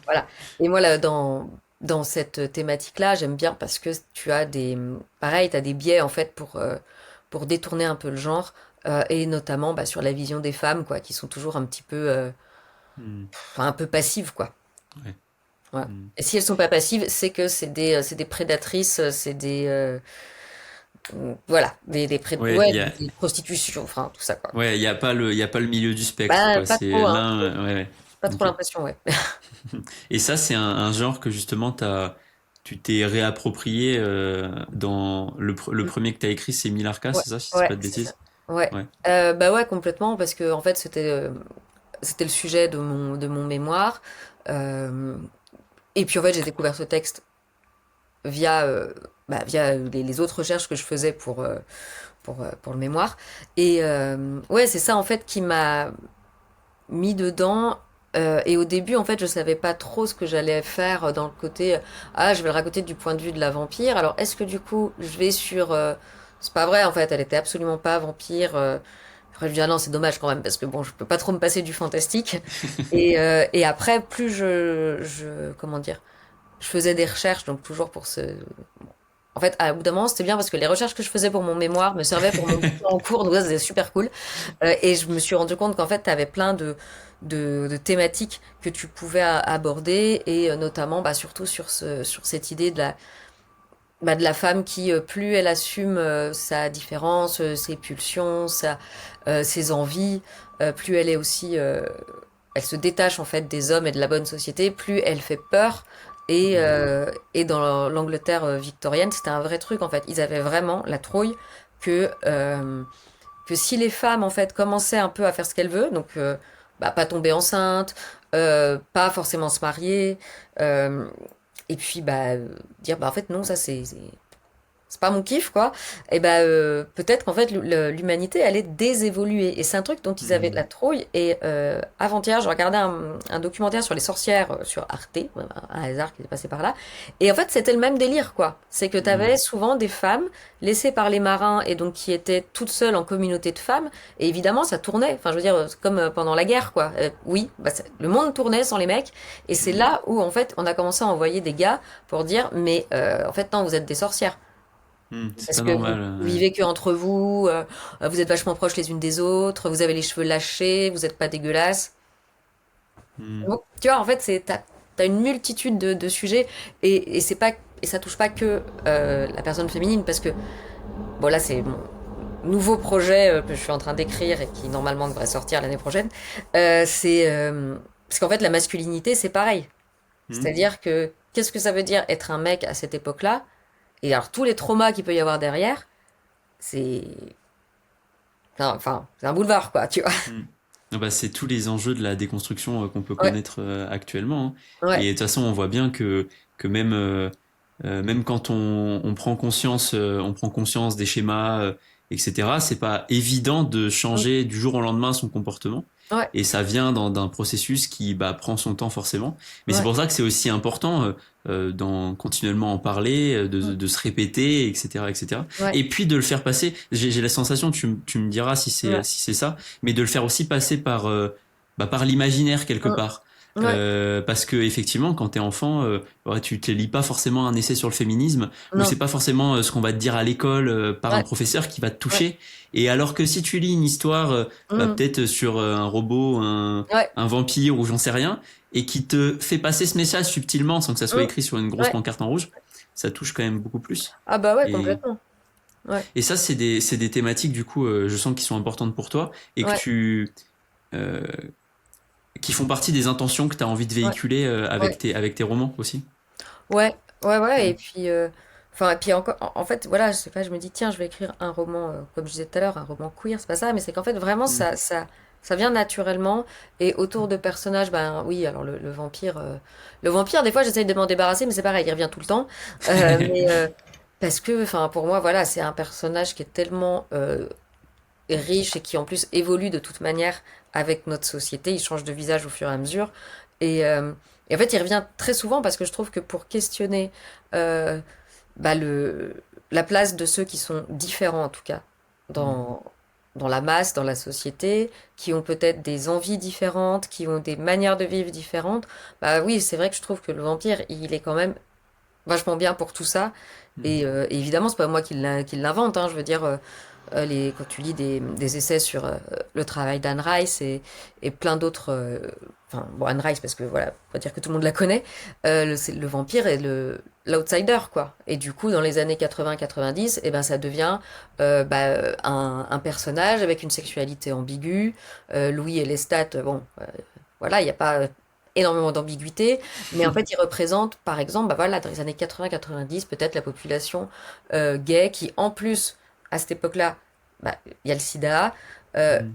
voilà. Et moi, là, dans cette thématique-là, j'aime bien parce que tu as pareil, tu as des biais, en fait, pour détourner un peu le genre, et notamment, bah, sur la vision des femmes, quoi, qui sont toujours un petit peu, Hmm. enfin, un peu passives, quoi. Ouais. Ouais. Hmm. Et si elles sont pas passives, c'est que c'est des prédatrices, voilà, Ouais, ouais, des prostitutions, enfin, tout ça, quoi. ouais, il y a pas le milieu du spectre, Bah, quoi. pas C'est trop, hein. l'un, ouais, ouais. Pas trop Ok. l'impression, ouais. Et ça, c'est un genre que justement tu t'es réapproprié dans le premier que t'as écrit, c'est Milarca, Ouais, c'est ça, si c'est ouais, pas de c'est ça. bêtises? Ouais. Ouais. Bah ouais, complètement, parce que en fait, c'était le sujet de mon mémoire. Euh, et puis en fait, j'ai découvert ce texte via, via les autres recherches que je faisais pour le mémoire. Et ouais, c'est ça en fait qui m'a mis dedans. Et au début, en fait, je savais pas trop ce que j'allais faire dans le côté, ah, je vais le raconter du point de vue de la vampire. Alors, est-ce que du coup, je vais sur, c'est pas vrai, en fait, elle était absolument pas vampire. Après, je me dis, ah non, c'est dommage quand même, parce que bon, je peux pas trop me passer du fantastique. Et après, plus comment dire, je faisais des recherches, donc toujours pour en fait, à bout d'un moment, c'était bien parce que les recherches que je faisais pour mon mémoire me servaient pour mon bouquin en cours, donc ça, c'était super cool. Et je me suis rendu compte qu'en fait, tu avais plein de thématiques que tu pouvais aborder, et notamment, bah, surtout sur cette idée de la femme qui, plus elle assume sa différence, ses pulsions, ses envies, plus elle est aussi, elle se détache en fait des hommes et de la bonne société, plus elle fait peur. Et dans l'Angleterre victorienne, c'était un vrai truc en fait. Ils avaient vraiment la trouille que si les femmes en fait commençaient un peu à faire ce qu'elles veulent, donc bah, pas tomber enceinte, pas forcément se marier, euh, et puis bah dire bah en fait non, ça c'est pas mon kiff, quoi. Et ben peut-être qu'en fait l'humanité allait désévoluer. Et c'est un truc dont ils avaient de la Mhm. trouille. Et avant-hier, je regardais un documentaire sur les sorcières sur Arte, un hasard qui est passé par là. Et en fait, c'était le même délire, quoi. C'est que t'avais Mhm. souvent des femmes laissées par les marins et donc qui étaient toutes seules en communauté de femmes. Et évidemment, ça tournait. Enfin, je veux dire, c'est comme pendant la guerre, quoi. Oui, bah, le monde tournait sans les mecs. Et c'est Mhm. là où, en fait, on a commencé à envoyer des gars pour dire, mais en fait, non, vous êtes des sorcières. Mhm. C'est Parce pas que vous, normal. vous vivez que entre vous, vous êtes vachement proches les unes des autres, vous avez les cheveux lâchés, vous n'êtes pas dégueulasses. Mhm. Donc, tu vois, en fait, t'as une multitude de sujets et c'est pas, et ça touche pas que la personne féminine parce que, bon, là, c'est mon nouveau projet que je suis en train d'écrire et qui normalement devrait sortir l'année prochaine. Parce qu'en fait, la masculinité, c'est pareil. Mhm. C'est-à-dire que, qu'est-ce que ça veut dire être un mec à cette époque-là? Et alors, tous les traumas qu'il peut y avoir derrière, c'est enfin, c'est un boulevard, quoi, tu vois. Mhm. Ah bah, c'est tous les enjeux de la déconstruction qu'on peut Ouais, connaître actuellement, hein. Et ouais, de toute façon, on voit bien que même, même quand on prend conscience des schémas, etc., c'est pas évident de mm, changer du jour au lendemain son comportement. ouais, Et ça vient d'un processus qui bah, prend son temps forcément. Mais c'est ouais, pour ça que c'est aussi important d'en continuellement en parler, mm, de se répéter, etc., etc. ouais, Et puis de le faire passer. J'ai la sensation, tu me diras ouais, si c'est ça, mais de le faire aussi passer par, bah, par l'imaginaire quelque mm, part. ouais, Parce que effectivement, quand t'es enfant, ouais, tu te lis pas forcément un essai sur le féminisme, ou c'est non, pas forcément ce qu'on va te dire à l'école par un ouais, professeur qui va te ouais, toucher. Et alors que si tu lis une histoire, bah, mm, peut-être sur un robot, ouais, un vampire ou j'en sais rien, et qui te fait passer ce message subtilement sans que ça soit mm, écrit sur une grosse ouais. pancarte en rouge, ça touche quand même beaucoup plus. Ah bah ouais, Et, complètement. Ouais, et ça, c'est des thématiques, du coup, je sens qui sont importantes pour toi et ouais, euh, qui font partie des intentions que tu as envie de ouais, véhiculer ouais, avec tes romans aussi. ouais, ouais, ouais. Et Mm. puis, enfin, et puis encore, en fait, voilà, je sais pas, je me dis, tiens, je vais écrire un roman, comme je disais tout à l'heure, un roman queer, c'est pas ça, mais c'est qu'en fait, vraiment, Mm. ça vient naturellement. Et autour de personnages, ben oui, alors le vampire, des fois, j'essaye de m'en débarrasser, mais c'est pareil, il revient tout le temps. Mais parce que, enfin, pour moi, voilà, c'est un personnage qui est tellement riche et qui en plus évolue de toute manière avec notre société. Il change de visage au fur et à mesure. Et, euh, et en fait, il revient très souvent parce que je trouve que pour questionner euh, bah, la place de ceux qui sont différents, en tout cas, Mm. dans, dans la masse, dans la société, qui ont peut-être des envies différentes, qui ont des manières de vivre différentes, bah oui, c'est vrai que je trouve que le vampire, il est quand même vachement bien pour tout ça. Mm. Et évidemment, c'est pas moi qui l'invente, hein, je veux dire, quand tu lis des essais sur le travail d'Anne Rice et plein d'autres. Enfin, bon, Anne Rice, parce que voilà, on va dire que tout le monde la connaît, le vampire est l'outsider, quoi. Et du coup, dans les années 80-90, eh ben, ça devient un personnage avec une sexualité ambiguë. Louis et Lestat, bon, voilà, il n'y a pas énormément d'ambiguïté, mais en fait, il représente, par exemple, bah voilà, dans les années 80-90, peut-être la population gay qui, en plus, à cette époque-là, bah, il y a le sida. euh, Mm.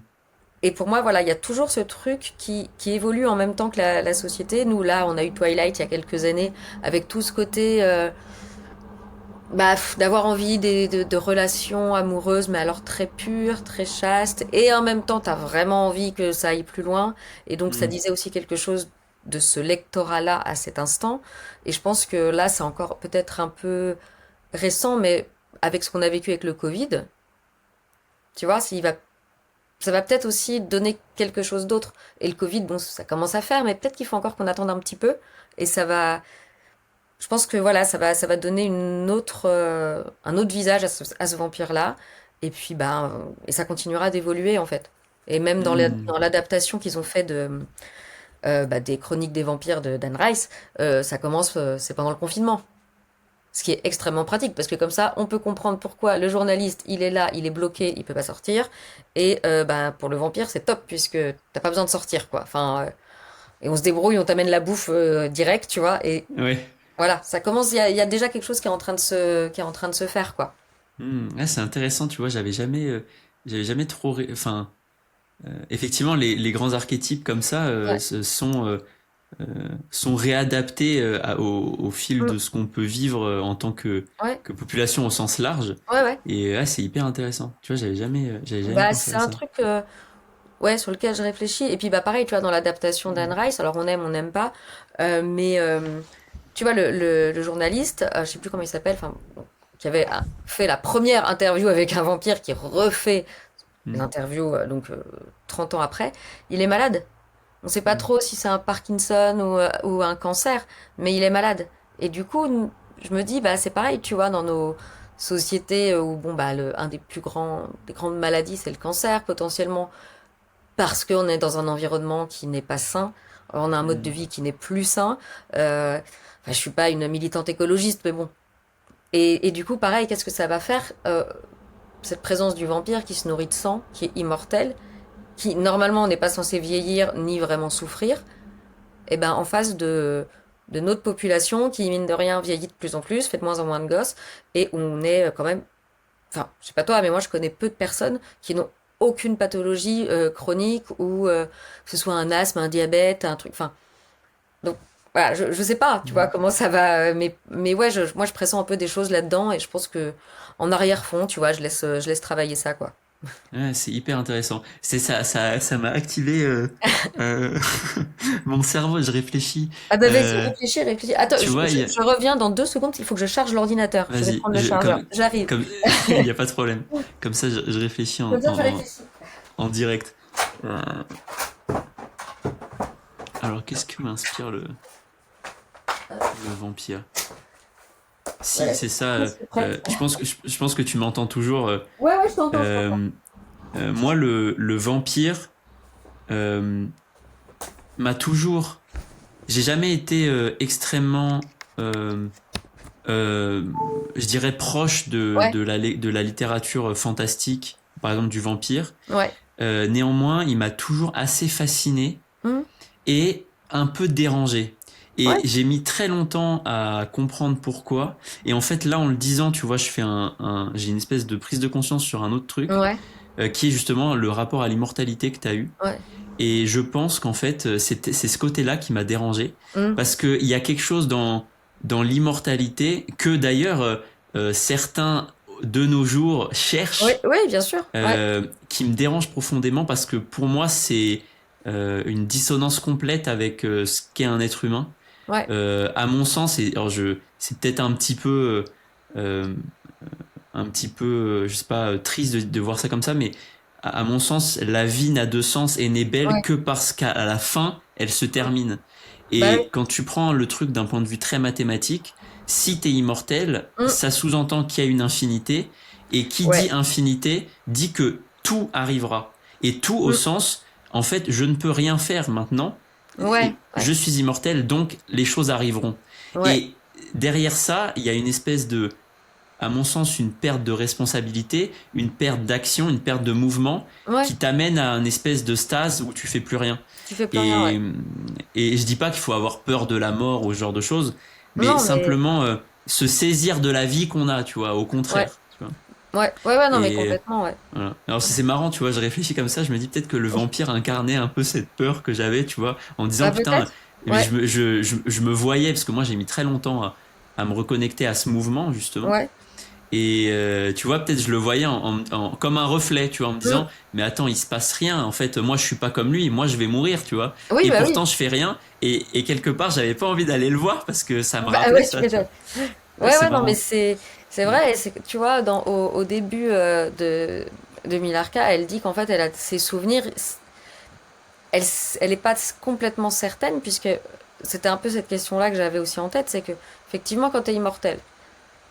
et pour moi, voilà, il y a toujours ce truc qui évolue en même temps que la société. Nous, là, on a eu Twilight il y a quelques années, avec tout ce côté d'avoir envie de relations amoureuses, mais alors très pures, très chastes. Et en même temps, tu as vraiment envie que ça aille plus loin. Et donc, ça Mm. disait aussi quelque chose de ce lectorat-là à cet instant. Et je pense que là, c'est encore peut-être un peu récent, mais avec ce qu'on a vécu avec le Covid, tu vois, ça va peut-être aussi donner quelque chose d'autre. Et le Covid, bon, ça commence à faire, mais peut-être qu'il faut encore qu'on attende un petit peu. Et ça va, je pense que voilà, ça va donner un autre visage à ce vampire-là. Et puis, et ça continuera d'évoluer en fait. Et même Mm. dans l'adaptation qu'ils ont fait des Chroniques des vampires de d'Anne Rice, ça commence, c'est pendant le confinement. Ce qui est extrêmement pratique parce que comme ça, on peut comprendre pourquoi le journaliste, il est là, il est bloqué, il peut pas sortir. Et pour le vampire, c'est top puisque t'as pas besoin de sortir, quoi. Enfin, et on se débrouille, on t'amène la bouffe direct, tu vois. Et Ouais. voilà, ça commence. Il y a déjà quelque chose qui est en train de se faire, quoi. Mm. Ah, c'est intéressant, tu vois, j'avais jamais trop, enfin, effectivement, les grands archétypes comme ça Ouais, ce sont sont réadaptés au fil Mm. de ce qu'on peut vivre en tant Ouais, que population au sens large. ouais, ouais. Et c'est hyper intéressant. Tu vois, j'avais jamais Bah, pensé c'est à un ça. truc ouais, sur lequel je réfléchis. Et puis, bah, pareil, tu vois, dans l'adaptation d'Anne Rice, alors on n'aime pas, mais tu vois, le journaliste, je sais plus comment il s'appelle, enfin, qui avait fait la première interview avec un vampire qui refait Mm, l'interview, donc 30 ans après, il est malade. On sait pas mm, trop si c'est un Parkinson ou un cancer, mais il est malade. Et du coup, je me dis, bah, c'est pareil, tu vois, dans nos sociétés où, bon, bah, un des grandes maladies, c'est le cancer, potentiellement, parce qu'on est dans un environnement qui n'est pas sain. On a un mode de mm. vie qui n'est plus sain. Enfin, je suis pas une militante écologiste, mais bon. Et du coup, pareil, qu'est-ce que ça va faire cette présence du vampire qui se nourrit de sang, qui est immortel, qui normalement n'est pas censé vieillir ni vraiment souffrir, et ben en face de notre population qui, mine de rien, vieillit de plus en plus, fait de moins en moins de gosses, et où on est quand même, enfin, je sais pas toi, mais moi je connais peu de personnes qui n'ont aucune pathologie chronique ou que ce soit un asthme, un diabète, un truc, enfin, donc voilà, je sais pas, tu vois, Mm. comment ça va, mais ouais, moi je pressens un peu des choses là-dedans et je pense que en arrière-fond, tu vois, je laisse travailler ça, quoi. Ouais, c'est hyper intéressant. C'est ça m'a activé euh, mon cerveau. Je réfléchis. Ah bah vas-y, Euh, réfléchis, réfléchis. Attends, tu vois, je reviens dans 2 secondes, il faut que je charge l'ordinateur. Je vais vas-y, prendre le chargeur. J'arrive. comme, il n'y a pas de problème. Comme ça, je réfléchis Comme ça, je réfléchis. en direct. Euh, alors, qu'est-ce que m'inspire le vampire? Si, Ouais, c'est ça. je suis prête. Je pense que tu m'entends toujours. Ouais, ouais, je t'entends, je t'entends. Euh, moi, le vampire euh, m'a toujours. J'ai jamais été extrêmement, euh, euh, je dirais, proche Ouais, de la littérature fantastique, par exemple du vampire. ouais. Néanmoins, il m'a toujours assez fasciné Hmm, et un peu dérangé. Et ouais, j'ai mis très longtemps à comprendre pourquoi. Et en fait, là, en le disant, tu vois, j'ai une espèce de prise de conscience sur un autre truc, ouais, qui est justement le rapport à l'immortalité que tu as eu. ouais. Et je pense qu'en fait, c'est ce côté-là qui m'a dérangé. Hmm. Parce qu'il y a quelque chose dans l'immortalité que d'ailleurs certains de nos jours Ouais, cherchent, ouais, bien sûr. Ouais, qui me dérange profondément parce que pour moi, c'est une dissonance complète avec ce qu'est un être humain. ouais, À mon sens, c'est peut-être euh, un petit peu, je sais pas, triste de voir ça comme ça, mais à mon sens, la vie n'a de sens et n'est belle ouais. que parce qu'à la fin, elle se termine. Bah oui. Et quand tu prends le truc d'un point de vue très mathématique, si t'es immortel, Hmm, ça sous-entend qu'il y a une infinité, et qui dit ouais, infinité dit que tout arrivera. Et tout au hmm, sens, en fait, je ne peux rien faire maintenant, ouais, et ouais, je suis immortel, donc les choses arriveront. ouais, Et derrière ça, il y a une espèce de, à mon sens, une perte de responsabilité, une perte d'action, une perte de mouvement ouais. qui t'amène à une espèce de stase où tu fais plus rien. Tu fais plus rien, ouais. Et, et je dis pas qu'il faut avoir peur de la mort ou ce genre de choses, mais Non, mais simplement se saisir de la vie qu'on a, tu vois, au ouais, contraire. Tu vois. ouais, ouais, ouais, non, mais Et complètement, ouais. voilà. Alors c'est marrant, tu vois, je réfléchis comme ça, je me dis peut-être que le vampire incarnait un peu cette peur que j'avais, tu vois, en disant Bah putain, peut-être. mais Ouais, je me voyais, parce que moi j'ai mis très longtemps à me reconnecter à ce mouvement, justement. ouais. Et tu vois, peut-être je le voyais comme un reflet, tu vois, en me Hmm. disant, mais attends, il se passe rien. En fait, moi, je suis pas comme lui. Moi, je vais mourir, tu vois. Oui, Et bah oui. pourtant, je fais rien. Et quelque part, j'avais pas envie d'aller le voir parce que ça me Bah rappelait ouais, tu ça, tu vois. m'étonnes. Ouais, C'est ouais, non, mais marrant. c'est vrai. Tu vois, au début de Milarka, elle dit qu'en fait, elle a ses souvenirs. Elle, elle est pas complètement certaine, puisque c'était un peu cette question-là que j'avais aussi en tête, c'est que, effectivement, quand t'es immortel,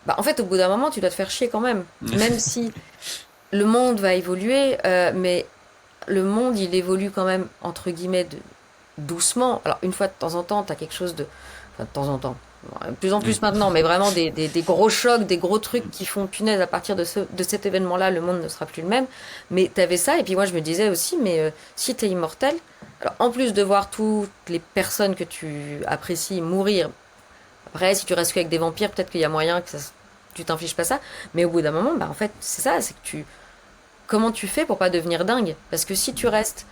bah, en fait, au bout d'un moment, tu dois te faire chier quand même. Même si le monde va évoluer, mais le monde, il évolue quand même, entre guillemets, doucement. Alors, une fois de temps en temps, t'as quelque chose de. Enfin, de temps en temps. De plus en plus maintenant, mais vraiment des gros chocs, des gros trucs qui font punaise à partir de cet événement-là, le monde ne sera plus le même. Mais t'avais ça, et puis moi je me disais aussi, mais si t'es immortel, alors en plus de voir toutes les personnes que tu apprécies mourir, après si tu restes qu'avec des vampires, peut-être qu'il y a moyen que tu t'infliges pas ça, mais au bout d'un moment, bah en fait c'est ça, c'est que tu. Comment tu fais pour pas devenir dingue? Parce que si tu restes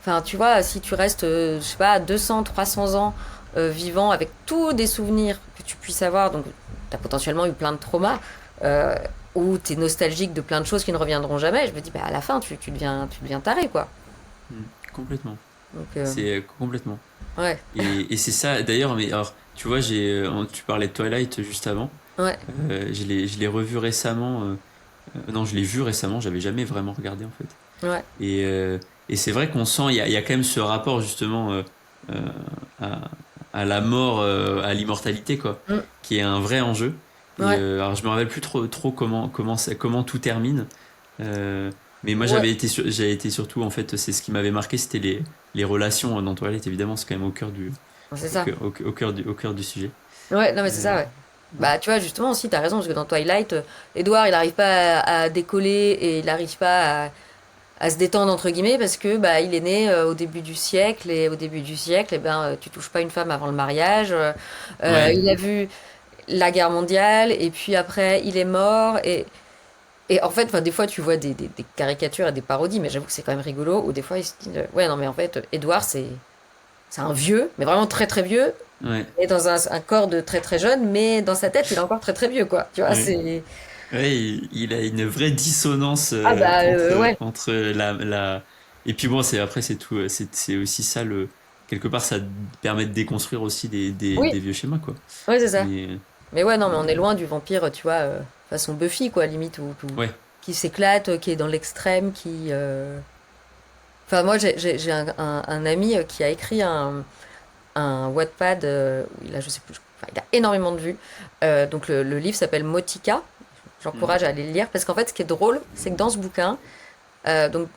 Enfin, tu vois, si tu restes, je sais pas, 200, 300 ans vivant avec tous des souvenirs que tu puisses avoir, donc tu as potentiellement eu plein de traumas, euh, ou tu es nostalgique de plein de choses qui ne reviendront jamais, je me dis, bah, à la fin, tu deviens taré, quoi. Mm. Complètement. Donc, C'est complètement. ouais, Et c'est ça, d'ailleurs, mais alors, tu vois, tu parlais de Twilight juste avant. ouais, Je l'ai revu récemment. Non, je l'ai vu récemment, j'avais jamais vraiment regardé en fait. ouais, Et, euh, et c'est vrai qu'on sent, il y a quand même ce rapport justement euh, à, à la mort, à l'immortalité, quoi, mm, qui est un vrai enjeu. ouais, Alors je me rappelle plus trop comment tout termine. Euh, mais moi ouais, j'avais été surtout, en fait, c'est ce qui m'avait marqué, c'était les relations dans Toilette, évidemment, c'est quand même c'est ça. au cœur du sujet. Ouais, non, mais c'est Euh, ça, ouais. ouais. Bah, tu vois, justement, aussi, t'as raison, parce que dans Twilight, Edward, il n'arrive pas à décoller et il n'arrive pas à se détendre, entre guillemets, parce que bah, il est né au début du siècle, et au début du siècle, eh ben, tu touches pas une femme avant le mariage. Ouais. Il a vu la guerre mondiale, et puis après, il est mort, et en fait, enfin, des fois, tu vois des caricatures et des parodies, mais j'avoue que c'est quand même rigolo, où des fois, ils se disent, ouais, non, mais en fait, Edward, c'est un vieux, mais vraiment très très vieux, Ouais. et dans un corps de très très jeune, mais dans sa tête, il est encore très très vieux, quoi. Tu vois, Ouais. c'est... Ouais, il a une vraie dissonance Ah bah ouais, entre la... Et puis bon, après, c'est tout. C'est aussi ça, quelque part, ça permet de déconstruire aussi oui, des vieux schémas, quoi. ouais, c'est ça. Mais, Mais ouais, non, mais on est mais loin du vampire, tu vois, façon Buffy, quoi, limite, ouais. qui s'éclate, qui est dans l'extrême, Enfin, moi, j'ai un ami qui a écrit un Wattpad, où il a, je sais plus, enfin, il a énormément de vues. Donc le livre s'appelle Motica. Mhm. J'encourage à aller le lire, parce qu'en fait, ce qui est drôle, c'est que dans ce bouquin, donc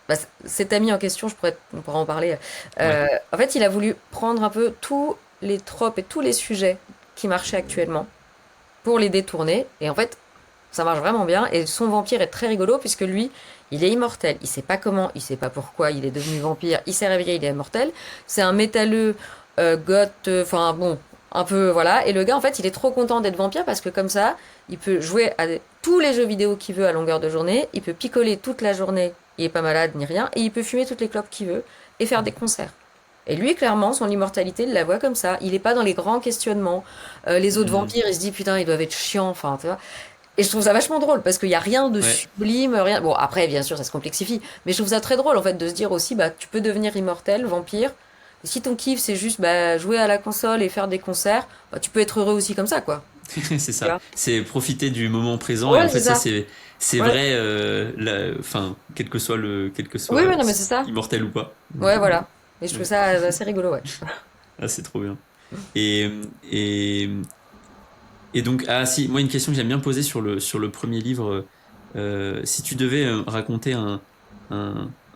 bah, cet ami en question, on pourra en parler. Ouais. En fait, il a voulu prendre un peu tous les tropes et tous les sujets qui marchaient actuellement pour les détourner. Et en fait, ça marche vraiment bien. Et son vampire est très rigolo puisque lui, il est immortel. Il sait pas comment, il sait pas pourquoi il est devenu vampire. Il s'est réveillé, il est immortel. C'est un métalleux goth, enfin bon, un peu voilà. Et le gars, en fait, il est trop content d'être vampire parce que comme ça, il peut jouer à tous les jeux vidéo qu'il veut à longueur de journée. Il peut picoler toute la journée. Il est pas malade ni rien. Et il peut fumer toutes les clopes qu'il veut et faire des concerts. Et lui, clairement, son immortalité, il la voit comme ça. Il est pas dans les grands questionnements. Les autres Mhm. vampires, il se dit putain, ils doivent être chiants. Enfin, tu vois. Et je trouve ça vachement drôle parce qu'il n'y a rien de Ouais. sublime, rien. Bon, après, bien sûr, ça se complexifie. Mais je trouve ça très drôle en fait de se dire aussi, bah, tu peux devenir immortel, vampire. Et si ton kiff c'est juste bah, jouer à la console et faire des concerts, bah, tu peux être heureux aussi comme ça, quoi. C'est Tu ça. vois. C'est profiter du moment présent. Et en Ouais, fait, c'est ça, ça. c'est Ouais. vrai, enfin, quel que Oui, soit oui, non, mais c'est ça. immortel ou pas. Ouais, voilà. Et je trouve Ouais. ça assez rigolo, ouais. Ah, c'est trop bien. Et, et, et donc, ah si, moi, une question que j'aime bien poser sur le premier livre, si tu devais raconter un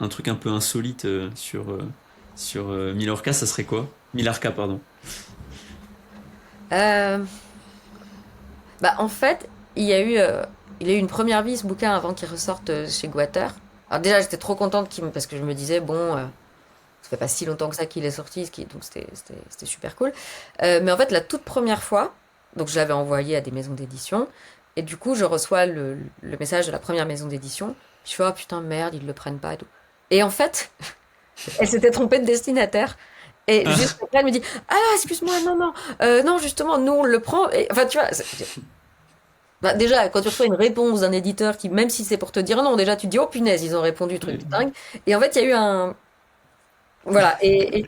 truc un peu insolite sur Milorca, ça serait quoi? Milarca, pardon. Euh, Bah, en fait, il y a eu une première vie, ce bouquin, avant qu'il ressorte chez Guatter. Alors déjà, j'étais trop contente parce que je me disais, bon, ça fait pas si longtemps que ça qu'il est sorti, donc c'était super cool. Mais en fait, la toute première fois, donc je l'avais envoyé à des maisons d'édition, et du coup, je reçois le message de la première maison d'édition. Je fais, oh putain, merde, ils le prennent pas et tout. Et en fait, elle s'était trompée de destinataire. Et juste Ah, après, elle me dit, ah, excuse-moi, non, non, non, justement, nous, on le prend. Et, enfin, tu vois, bah, déjà, quand tu reçois une réponse d'un éditeur qui, même si c'est pour te dire non, déjà, tu te dis, oh punaise, ils ont répondu, truc ouais. de dingue. Et en fait, il y a eu un, voilà, et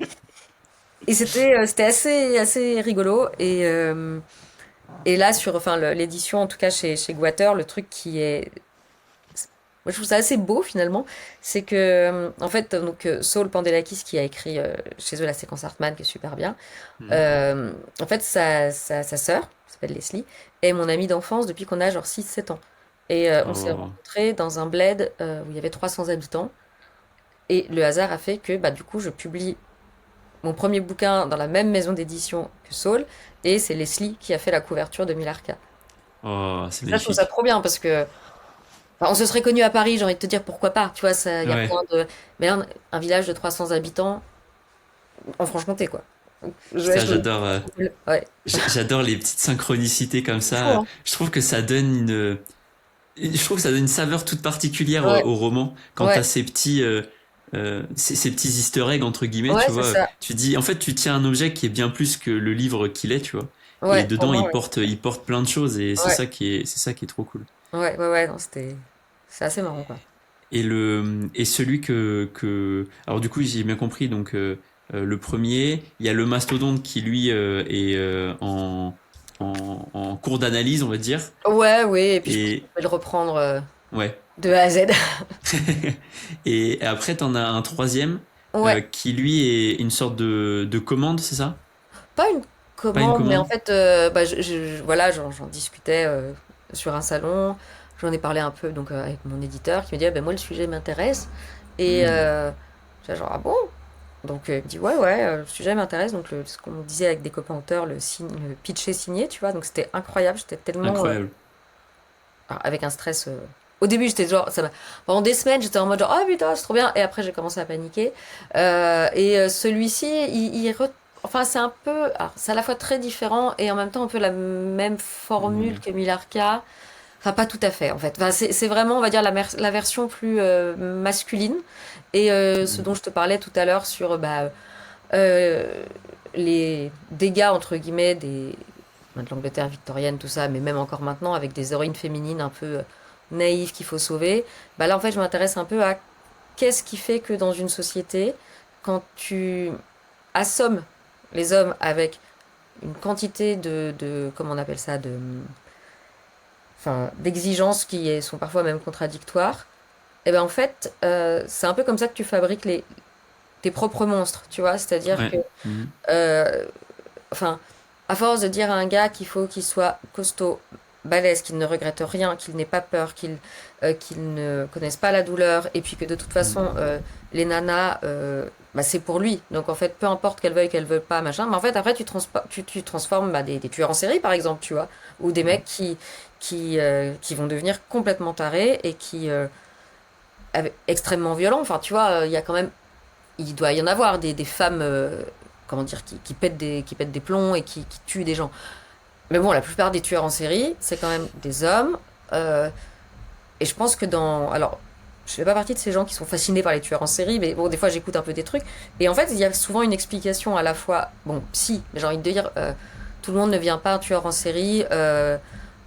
c'était assez rigolo. Et là, sur enfin, l'édition, en tout cas chez Guatter, le truc qui est. Moi, je trouve ça assez beau finalement. C'est que, en fait, donc, Saul Pandelakis qui a écrit chez eux la séquence Hartman, qui est super bien. Mhm. En fait, sa sœur, qui s'appelle Leslie, est mon amie d'enfance depuis qu'on a genre 6 7 ans. Et on s'est Oh. rencontrés dans un bled où il y avait 300 habitants. Et le hasard a fait que, bah, du coup, je publie mon premier bouquin dans la même maison d'édition que Saul, et c'est Leslie qui a fait la couverture de Milarca. Oh, c'est Ça, je trouve ça magnifique. trop bien parce que, enfin, on se serait connus à Paris, j'ai envie de te dire pourquoi pas, tu vois, il y a Ouais. plein de. Mais là, un village de 300 habitants en Franche-Comté, quoi. Donc, Putain, je trouve j'adore. ça trop cool. Ouais, J'adore les petites synchronicités comme c'est fou, ça. hein. Je trouve que ça donne je trouve que ça donne une saveur toute particulière Ouais, au roman quand t'as ouais, ces petits, ces petits easter eggs entre guillemets, Ouais, tu c'est vois. ça. Tu dis, en fait, tu tiens un objet qui est bien plus que le livre qu'il est, tu vois. Et Ouais, pour dedans, moi, ouais. il porte plein de choses et Ouais, c'est ça qui est trop cool. ouais, non, c'est assez marrant, quoi. Et celui alors du coup, j'ai bien compris. Donc, le premier, il y a le mastodonte qui lui est en cours d'analyse, on va dire. Ouais, oui, et puis je pense qu'on Et peut le reprendre ouais. de A à Z. Et après, t'en as un troisième Ouais, qui lui est une sorte de commande, c'est ça? pas une Pas une commande, mais en commande? fait, bah, voilà, j'en discutais sur un salon, j'en ai parlé un peu donc avec mon éditeur qui me dit, ah, ben moi le sujet m'intéresse, et Hmm, j'étais genre, ah bon? Donc il me dit, ouais, le sujet m'intéresse, donc ce qu'on disait avec des copains auteurs, le pitcher signé, tu vois, donc c'était incroyable, j'étais tellement incroyable. avec un stress. Au début, j'étais genre, pendant des semaines, j'étais en mode genre, oh putain, c'est trop bien. Et après, j'ai commencé à paniquer. Celui-ci, enfin, c'est un peu, alors, c'est à la fois très différent et en même temps un peu la même formule Hmm, que Milarka. Enfin, pas tout à fait, en fait. Enfin, c'est vraiment, on va dire, la version plus masculine. Et ce hmm, dont je te parlais tout à l'heure sur euh, les dégâts, entre guillemets, de l'Angleterre victorienne, tout ça, mais même encore maintenant, avec des héroïnes féminines un peu naïves qu'il faut sauver, bah là, en fait, je m'intéresse un peu à qu'est-ce qui fait que dans une société, quand tu assommes les hommes avec une quantité comment on appelle ça, enfin, d'exigences sont parfois même contradictoires, et ben en fait, c'est un peu comme ça que tu fabriques tes propres monstres, tu vois, c'est-à-dire que ouais. Hmm, euh, enfin, à force de dire à un gars qu'il faut qu'il soit costaud, balèze, qu'il ne regrette rien, qu'il n'ait pas peur, qu'il ne connaisse pas la douleur, et puis que de toute hmm, façon, les nanas, bah, c'est pour lui. Donc en fait, peu importe qu'elles veulent pas, machin. Mais en fait, après, tu transformes bah, des tueurs en série, par exemple, tu vois, ou des hmm. mecs qui vont devenir complètement tarés et extrêmement violents. Enfin, tu vois, il y a quand même il doit y en avoir des femmes, comment dire, qui pètent des plombs et qui tuent des gens. Mais bon, la plupart des tueurs en série, c'est quand même des hommes. euh, et je pense que alors, je fais pas partie de ces gens qui sont fascinés par les tueurs en série, mais bon, des fois j'écoute un peu des trucs. Et en fait, il y a souvent une explication à la fois, bon, si, mais j'ai envie de dire, tout le monde ne vient pas un tueur en série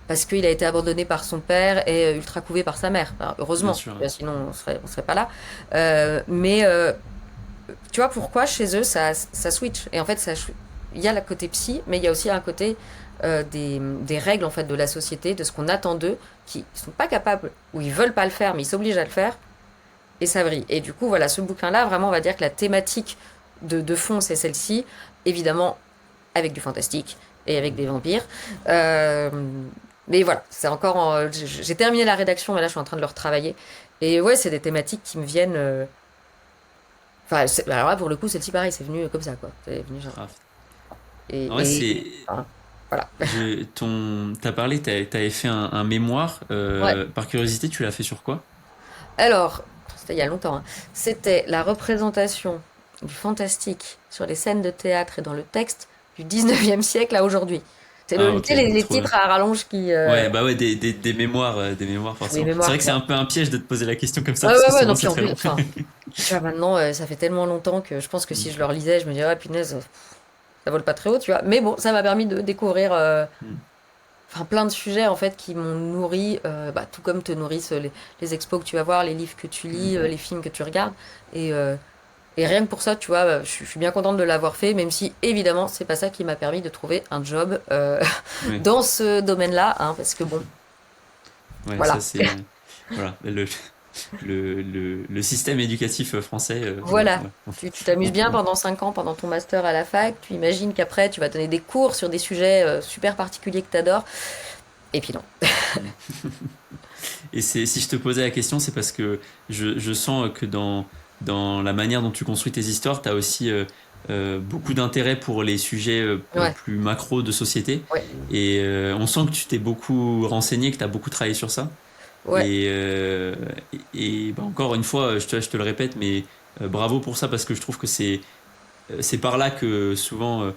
parce qu'il a été abandonné par son père et ultra couvé par sa mère. Alors, Bien heureusement, sûr. sinon on serait pas là. Mais tu vois pourquoi chez eux ça switch et en fait il y a le côté psy mais il y a aussi un côté des règles en fait de la société de ce qu'on attend d'eux qui sont pas capables ou ils veulent pas le faire mais ils s'obligent à le faire et ça brille et du coup voilà ce bouquin là vraiment on va dire que la thématique de fond c'est celle-ci évidemment avec du fantastique et avec des vampires. Euh, mais voilà, c'est encore. J'ai terminé la rédaction, mais là je suis en train de le retravailler. Et ouais, c'est des thématiques qui me viennent. Enfin, alors là pour le coup, celle-ci pareil, c'est venu comme ça quoi. C'est venu genre. Grave. En vrai, Et enfin, voilà. t'as parlé, t'avais fait un mémoire. Ouais. Par curiosité, tu l'as fait sur quoi? Alors, c'était il y a longtemps, hein. C'était la représentation du fantastique sur les scènes de théâtre et dans le texte du 19e siècle à aujourd'hui. C'est Ah, tu sais, ok, les trop bien. titres à rallonge qui. Ouais, bah ouais, des mémoires Les forcément. C'est mémoires vrai que qui. c'est un peu un piège de te poser la question comme ça Ouais, parce que ouais, ouais, souvent non, c'est puis en très plus, long. enfin, tu vois, maintenant, ça fait tellement longtemps que je pense que si Mm, je le relisais, je me dirais, ah, punaise, ça vole pas très haut, tu vois. Mais bon, ça m'a permis de découvrir mm, enfin, plein de sujets, en fait, qui m'ont nourri, bah, tout comme te nourrissent les expos que tu vas voir, les livres que tu mm. lis, les films que tu regardes. Et, euh, et rien que pour ça, tu vois, je suis bien contente de l'avoir fait, même si, évidemment, c'est pas ça qui m'a permis de trouver un job Ouais, dans ce domaine-là, hein, parce que bon, ouais, ça voilà. c'est voilà le système éducatif français. Voilà, Ouais. tu t'amuses bien pendant 5 ans, pendant ton master à la fac, tu imagines qu'après tu vas donner des cours sur des sujets super particuliers que tu adores, et puis non. Et si je te posais la question, c'est parce que je sens que dans la manière dont tu construis tes histoires, tu as aussi beaucoup d'intérêt pour les sujets Ouais, plus macro de société. ouais, Et on sent que tu t'es beaucoup renseigné, que tu as beaucoup travaillé sur ça. ouais, Et bah, encore une fois, je te le répète, mais bravo pour ça parce que je trouve que c'est par là que souvent.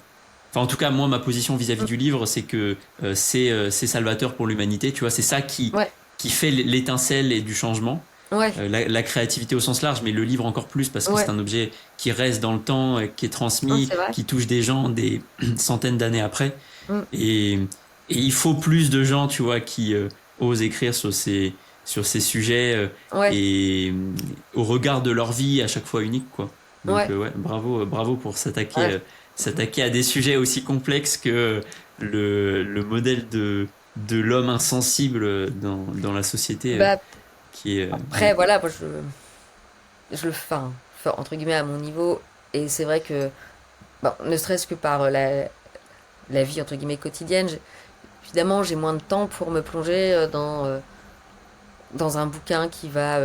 Enfin, en tout cas, moi, ma position vis-à-vis mm, du livre, c'est que c'est salvateur pour l'humanité. Tu vois, c'est ça ouais, qui fait l'étincelle et du changement. Ouais, la créativité au sens large, mais le livre encore plus parce que c'est ouais, un objet qui reste dans le temps, qui est non, transmis, c'est vrai. qui touche des gens des centaines d'années après. Mm. Et, et il faut plus de gens, tu vois, qui osent écrire sur ces sujets Ouais, et au regard de leur vie à chaque fois unique, quoi. Donc ouais, ouais, bravo pour ouais. s'attaquer à des sujets aussi complexes que le modèle de l'homme insensible dans la société Bah, qui est après, ouais. voilà, moi, je le fais, entre guillemets, à mon niveau. Et c'est vrai que, bon, ne serait-ce que par la vie, entre guillemets, quotidienne, évidemment, j'ai moins de temps pour me plonger dans un bouquin qui va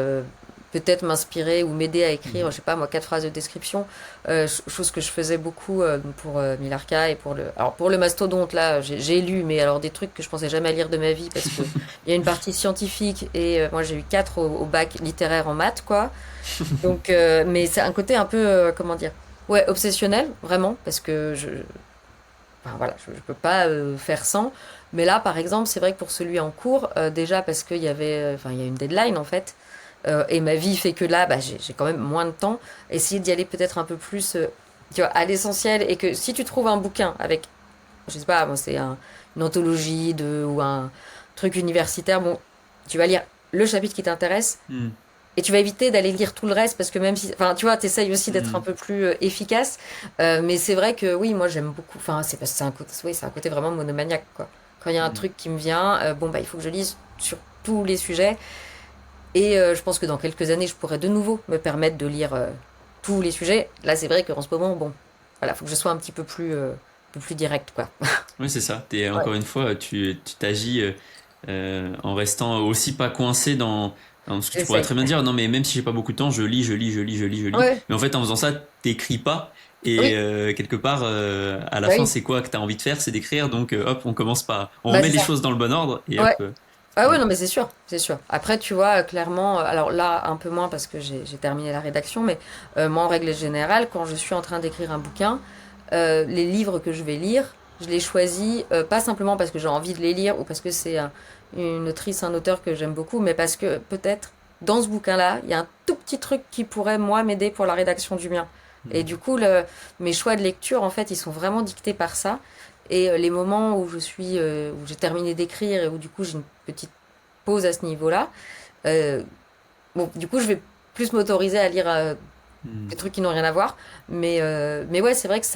peut-être m'inspirer ou m'aider à écrire, Mhm. je sais pas moi, 4 phrases de description, chose que je faisais beaucoup pour Milarka et pour le... Alors pour le mastodonte, là, j'ai lu, mais alors des trucs que je pensais jamais lire de ma vie parce que il y a une partie scientifique et moi j'ai eu 4 au bac littéraire en maths, quoi. Donc, mais c'est un côté un peu, comment dire, ouais, obsessionnel, vraiment, parce que enfin, voilà, je peux pas faire sans. Mais là, par exemple, c'est vrai que pour celui en cours, déjà parce qu'il y avait, enfin, il y a une deadline en fait, et ma vie fait que là, bah, j'ai quand même moins de temps. Essayer d'y aller peut-être un peu plus, tu vois, à l'essentiel, et que si tu trouves un bouquin avec, je sais pas, moi, c'est une anthologie ou un truc universitaire, bon, tu vas lire le chapitre qui t'intéresse. Mhm. Et tu vas éviter d'aller lire tout le reste parce que même si, enfin, tu vois, t'essayes aussi d'être un Mhm. peu plus efficace. Mais c'est vrai que oui, moi j'aime beaucoup. Enfin, c'est parce que c'est un côté vraiment monomaniaque, quoi. Quand il y a un Mhm. truc qui me vient, bon bah il faut que je lise sur tous les sujets. Et je pense que dans quelques années, je pourrais de nouveau me permettre de lire tous les sujets. Là, c'est vrai qu'en ce moment, bon, voilà, faut que je sois un peu plus direct, quoi. Oui, c'est ça. Ouais, Encore une fois, tu t'agis en restant aussi pas coincé dans ce que tu pourrais j'essaye. très bien dire. Non, mais même si j'ai pas beaucoup de temps, je lis, je lis, je lis, je lis, je lis. Ouais, Mais en fait, en faisant ça, t'écris pas. Et oui, quelque part, à la bah fin, oui, c'est quoi que t'as envie de faire? C'est d'écrire. Donc, hop, on commence par, on bah remet c'est les ça. choses dans le bon ordre et hop. Ouais. Ah Mm, ouais, non, mais c'est sûr, c'est sûr. Après, tu vois, clairement, alors là, un peu moins parce que j'ai terminé la rédaction, mais moi, en règle générale, quand je suis en train d'écrire un bouquin, les livres que je vais lire, je les choisis pas simplement parce que j'ai envie de les lire ou parce que c'est une autrice, un auteur que j'aime beaucoup, mais parce que peut-être dans ce bouquin-là, il y a un tout petit truc qui pourrait, moi, m'aider pour la rédaction du mien. Et mm, du coup, mes choix de lecture, en fait, ils sont vraiment dictés par ça. Et les moments où j'ai terminé d'écrire et où du coup j'ai une petite pause à ce niveau-là, euh, bon, du coup je vais plus m'autoriser à lire des mm, trucs qui n'ont rien à voir. Mais ouais, c'est vrai que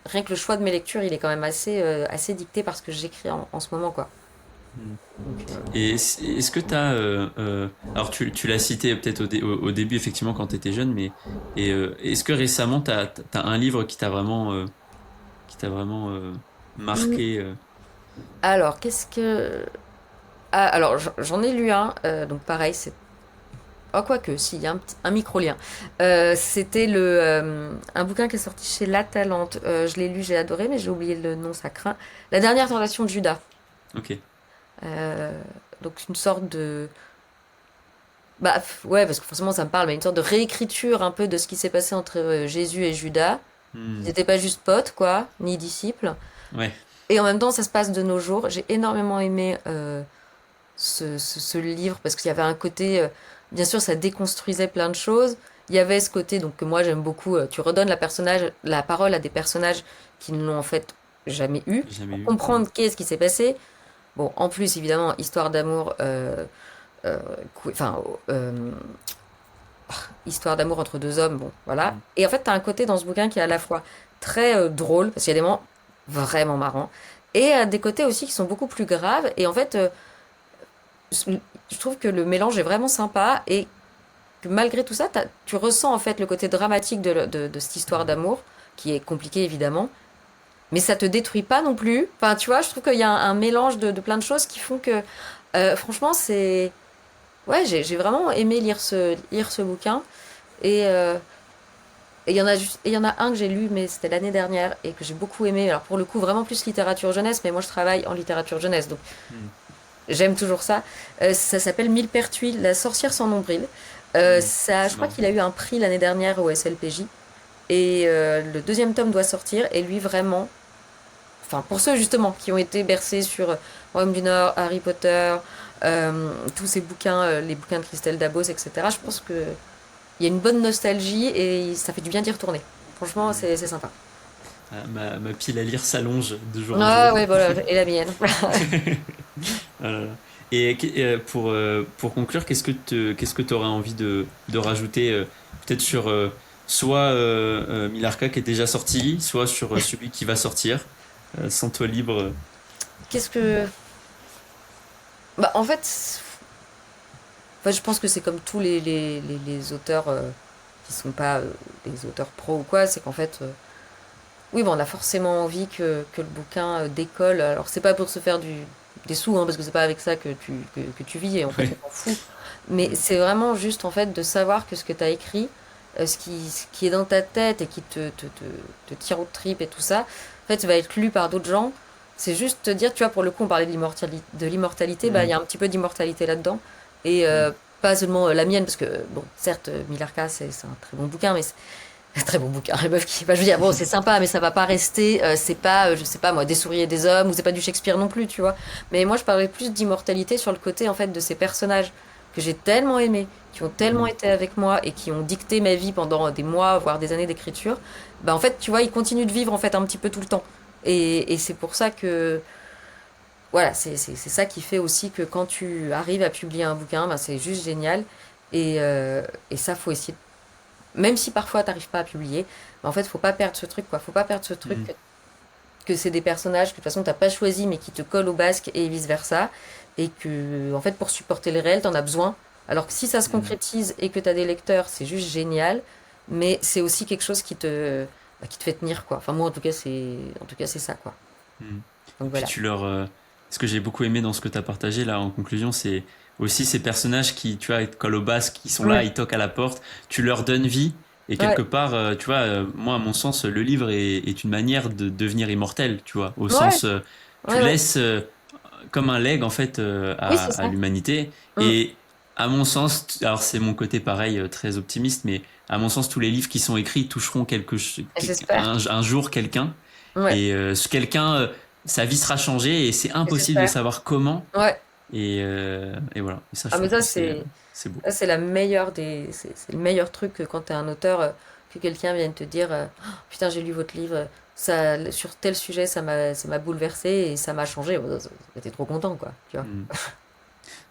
rien que le choix de mes lectures, il est quand même assez dicté par ce que j'écris en ce moment, quoi. mm. Donc, Et est-ce que tu as... alors tu l'as cité peut-être au début, effectivement, quand tu étais jeune, mais est-ce que récemment, tu as un livre qui t'a vraiment hmm, marqué alors, qu'est-ce que... Ah, alors, j'en ai lu un, donc pareil, c'est... Oh, quoique, si, il y a un micro-lien. C'était un bouquin qui est sorti chez La Talente. Je l'ai lu, j'ai adoré, mais j'ai oublié le nom, ça craint. La dernière tentation de Judas. Ok. Euh, donc une sorte de... Bah ouais, parce que forcément ça me parle, mais une sorte de réécriture un peu de ce qui s'est passé entre Jésus et Judas. Ils Hmm. n'étaient pas juste potes, quoi, ni disciples. Ouais. Et en même temps, ça se passe de nos jours. J'ai énormément aimé ce livre parce qu'il y avait un côté... bien sûr, ça déconstruisait plein de choses. Il y avait ce côté donc que moi j'aime beaucoup. Tu redonnes la parole à des personnages qui ne l'ont en fait jamais eu J'ai jamais pour eu. Hmm. comprendre qu'est-ce qui s'est passé. Bon, en plus, évidemment, histoire d'amour, euh, enfin, histoire d'amour entre deux hommes, bon, voilà. Hmm. Et en fait, t'as un côté dans ce bouquin qui est à la fois très drôle, parce qu'il y a des moments vraiment marrants, et des côtés aussi qui sont beaucoup plus graves. Et en fait, je trouve que le mélange est vraiment sympa, et que malgré tout ça, tu ressens en fait le côté dramatique de cette histoire d'amour, qui est compliquée évidemment, mais ça te détruit pas non plus. Enfin, tu vois, je trouve qu'il y a un mélange de plein de choses qui font que, franchement, c'est... Ouais, j'ai vraiment aimé lire ce bouquin. Et il y en a un que j'ai lu, mais c'était l'année dernière, et que j'ai beaucoup aimé. Alors, pour le coup, vraiment plus littérature jeunesse, mais moi, je travaille en littérature jeunesse, donc Hmm. j'aime toujours ça. Ça s'appelle Millepertuis, La sorcière sans nombril. Hmm. Je crois Non. qu'il a eu un prix l'année dernière au SLPJ. Et le deuxième tome doit sortir, et lui, vraiment, enfin, pour ceux justement qui ont été bercés sur Royaume du Nord, Harry Potter, tous ces bouquins, les bouquins de Christelle Dabos, etc. Je pense que il y a une bonne nostalgie et ça fait du bien d'y retourner. Franchement, c'est sympa. Ma pile à lire s'allonge de jour en Ah jour. ouais, voilà, et la mienne. Voilà. Et pour conclure, qu'est-ce que tu aurais envie de rajouter peut-être sur soit Milarka qui est déjà sorti, soit sur celui qui va sortir, sans toi libre. Qu'est-ce que... Bah, en fait, enfin, je pense que c'est comme tous les auteurs qui sont pas des auteurs pro ou quoi, c'est qu'en fait, oui, bon, on a forcément envie que le bouquin décolle. Alors, c'est pas pour se faire des sous, hein, parce que c'est pas avec ça que tu vis, et en fait, Ouais. on s'en fout. Mais c'est vraiment juste, en fait, de savoir que ce que tu as écrit, ce qui est dans ta tête et qui te tire aux tripes et tout ça, en fait, va être lu par d'autres gens. C'est juste te dire, tu vois, pour le coup, on parlait de l'immortalité, bah, il y Mm, a un petit peu d'immortalité là-dedans. Et mm, pas seulement la mienne, parce que, bon, certes, Milarka, c'est un très bon bouquin, mais très bon bouquin. La meuf qui, bah, je veux dire, bon, c'est sympa, mais ça va pas rester. C'est pas, je sais pas moi, des souris et des hommes, ou c'est pas du Shakespeare non plus, tu vois. Mais moi, je parlais plus d'immortalité sur le côté, en fait, de ces personnages que j'ai tellement aimés, qui ont tellement mm, été avec moi et qui ont dicté ma vie pendant des mois, voire des années d'écriture. Bah, en fait, tu vois, ils continuent de vivre, en fait, un petit peu tout le temps. Et c'est pour ça que, voilà, c'est ça qui fait aussi que quand tu arrives à publier un bouquin, bah, c'est juste génial. Et ça, faut essayer même si parfois t'arrives pas à publier, mais en fait, faut pas perdre ce truc, quoi. Faut pas perdre ce truc mm, que c'est des personnages que de toute façon t'as pas choisi, mais qui te collent au basque et vice versa. Et que, en fait, pour supporter le réel, t'en as besoin. Alors que si ça se mm, concrétise et que t'as des lecteurs, c'est juste génial. Mais c'est aussi quelque chose qui te fait tenir, quoi. Enfin, moi, en tout cas, c'est ça, quoi. mm. Donc Puis voilà. ce que j'ai beaucoup aimé dans ce que tu as partagé là en conclusion, c'est aussi ces personnages qui, tu vois, ils te collent au basque, qui sont là, Ouais, ils toquent à la porte, tu leur donnes vie. Et quelque ouais, part, tu vois, moi, à mon sens, le livre est une manière de devenir immortel, tu vois, au ouais, sens, tu ouais, ouais. laisses comme un legs, en fait, Oui, c'est à ça. l'humanité. Mm. Et à mon sens, alors c'est mon côté pareil, très optimiste, mais à mon sens, tous les livres qui sont écrits toucheront J'espère. un jour quelqu'un. Ouais, Et ce quelqu'un, sa vie sera changée et c'est impossible de j'espère. savoir comment. Ouais. Et voilà. Et ça, je Ah, mais trouve ça, que c'est beau. c'est la meilleure c'est le meilleur truc que quand t'es un auteur, que quelqu'un vienne te dire Oh, putain, j'ai lu votre livre, ça, sur tel sujet, ça m'a bouleversé et ça m'a changé. T'es trop content, quoi, tu vois. Mm.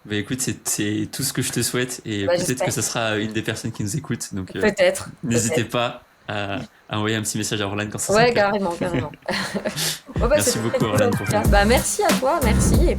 Bah écoute, c'est tout ce que je te souhaite et Bah, peut-être que j'espère. ce sera une des personnes qui nous écoutent. Donc Peut-être, n'hésitez peut-être. pas à envoyer un petit message à Orlan quand ça sera le Ouais, cas. carrément, carrément. Ouais, bah, Merci c'était très beaucoup cool en Orlan tout pour cas. tout. Bah, merci à toi, merci.